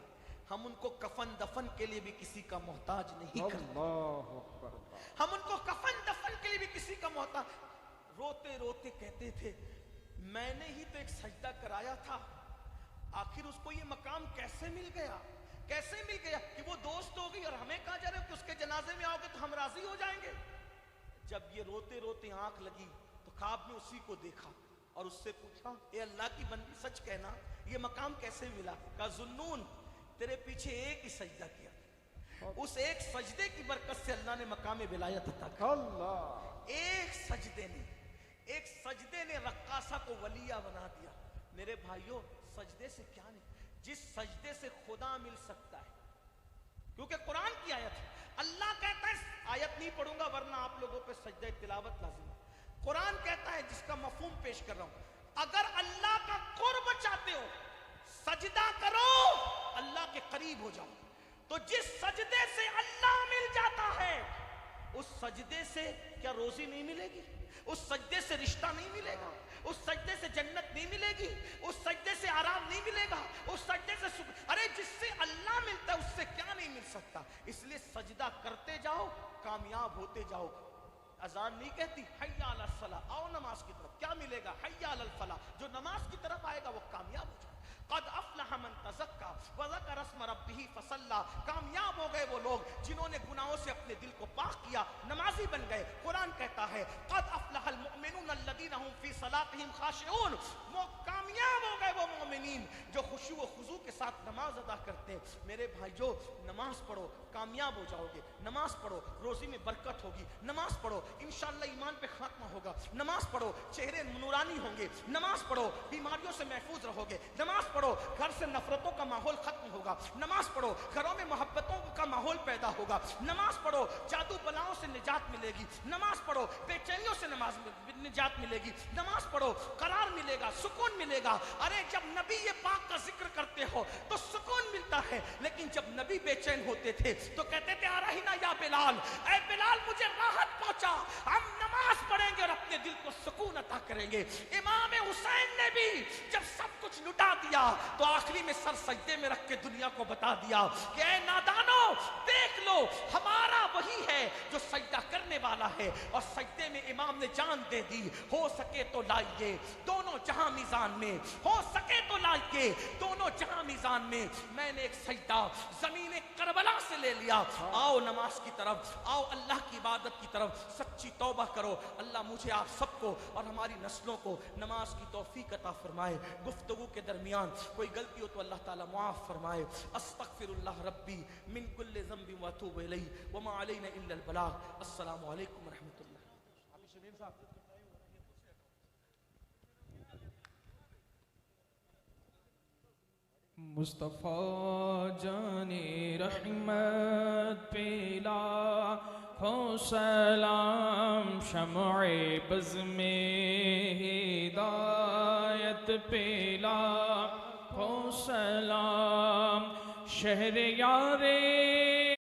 ہم ان کو کفن دفن کے لیے بھی کسی کا محتاج نہیں کرتے، اللہ اکبر اللہ۔ ہم ان کو کفن دفن کے لیے بھی کسی کا محتاج۔ روتے روتے کہتے تھے میں نے ہی تو ایک سجدہ کرایا تھا، آخر اس کو یہ مقام کیسے مل گیا، کیسے مل گیا کہ وہ دوست ہو گئی اور ہمیں کہا جا رہا ہے کہ اس کے جنازے میں آؤ گے تو ہم راضی ہو جائیں گے۔ جب یہ روتے روتے آنکھ لگی تو خواب میں اسی کو دیکھا اور اس سے پوچھا اے اللہ کی بندی سچ کہنا یہ مقام کیسے ملا؟ کہا ذنون تیرے پیچھے ایک ہی سجدہ کیا، اس ایک سجدے کی برکت سے اللہ نے مقام ولایت عطا کیا۔ اللہ ایک سجدے نے رقاصہ کو ولیہ بنا دیا۔ میرے بھائیوں سجدے سے کیا نہیں، جس سجدے سے خدا مل سکتا ہے، کیونکہ قرآن کی آیت ہے، اللہ کہتا ہے، آیت نہیں پڑھوں گا ورنہ آپ لوگوں پہ سجدہ تلاوت لازم ہے۔ قرآن کہتا ہے، جس کا مفہوم پیش کر رہا ہوں، اگر اللہ کا قرب چاہتے ہو سجدہ کرو، اللہ کے قریب ہو جاؤ۔ تو جس سجدے سے اللہ مل جاتا ہے اس سجدے سے کیا روزی نہیں ملے گی؟ اس سجدے سے رشتہ نہیں ملے گا؟ اس سجدے سے جنت نہیں ملے گی؟ اس سجدے سے آرام نہیں ملے گا؟ اس سجدے سے ارے جس سے اللہ ملتا ہے اس سے کیا نہیں مل سکتا؟ اس لیے سجدہ کرتے جاؤ، کامیاب ہوتے جاؤ۔ اذان نہیں کہتی حی علی الصلاۃ، آؤ نماز کی طرف، کیا ملے گا؟ حی علی الفلاح۔ جو نماز کی طرف آئے گا وہ کامیاب ہو جائے۔ قد افلح من تزکا وذکر اسم ربہ فصلی، کامیاب ہو گئے وہ لوگ جنہوں نے گناہوں سے اپنے دل کو پاک کیا، نمازی بن گئے۔ قرآن کہتا ہے قد افلح المؤمنون الذین هم فی صلاتهم خاشعون، وہ کامیاب ہو گئے وہ مومنین جو خشوع و خضوع کے ساتھ نماز ادا کرتے ہیں۔ میرے بھائیو نماز پڑھو کامیاب ہو جاؤ گے، نماز پڑھو روزی میں برکت ہوگی، نماز پڑھو انشاءاللہ ایمان پہ خاتمہ ہوگا، نماز پڑھو چہرے نورانی ہوں گے، نماز پڑھو بیماریوں سے محفوظ رہو گے، نماز پڑھو گھر سے نفرتوں کا ماحول ختم ہوگا، نماز پڑھو گھروں میں محبتوں کا ماحول پیدا ہوگا، نماز پڑھو جادو بلاؤں سے نجات ملے گی، نماز پڑھو بے چینیوں سے نجات ملے گی، نماز پڑھو قرار ملے گا، سکون ملے گا۔ ارے جب نبی یہ پاک کا ذکر کرتے ہو تو سکون ملتا ہے، لیکن جب نبی بے چین ہوتے تھے تو کہتے تھے آرہینا یا بلال، اے بلال مجھے راحت پہنچا، ہم نماز پڑھیں گے اور اپنے دل کو سکون عطا کریں گے۔ امام حسین نے بھی جب سب کچھ لٹا دیا تو آخری میں سر سجدے میں رکھ کے دنیا کو بتا دیا کہ اے نادانو دیکھ لو ہمارا وہی ہے جو سجدہ کرنے والا ہے، اور سجدے میں امام نے جان دے دی، ہو سکے تو لائیے دونوں جہاں میزان میں، ہو سکے تو لائیے دونوں جہاں میزان میں۔ میں نے ایک سجدہ زمین کربلا سے لے لیا، آؤ نماز کی طرف، آؤ اللہ کی عبادت کی طرف، سچی توبہ کرو۔ اللہ مجھے آپ سب کو اور ہماری نسلوں کو نماز کی توفیق عطا فرمائے۔ گفتگو کے درمیان کوئی غلطی ہو تو اللہ تعالیٰ معاف فرمائے۔ استغفر اللہ ربی من کل ذنب واتوب الیہ وما علینا الا البلاغ۔ السلام علیکم ورحمۃ اللہ۔ مصطفیٰ جان رحمت پہ لاکھوں سلام، شمع بز میں ہدایت پہ لاکھوں سلام، شہریار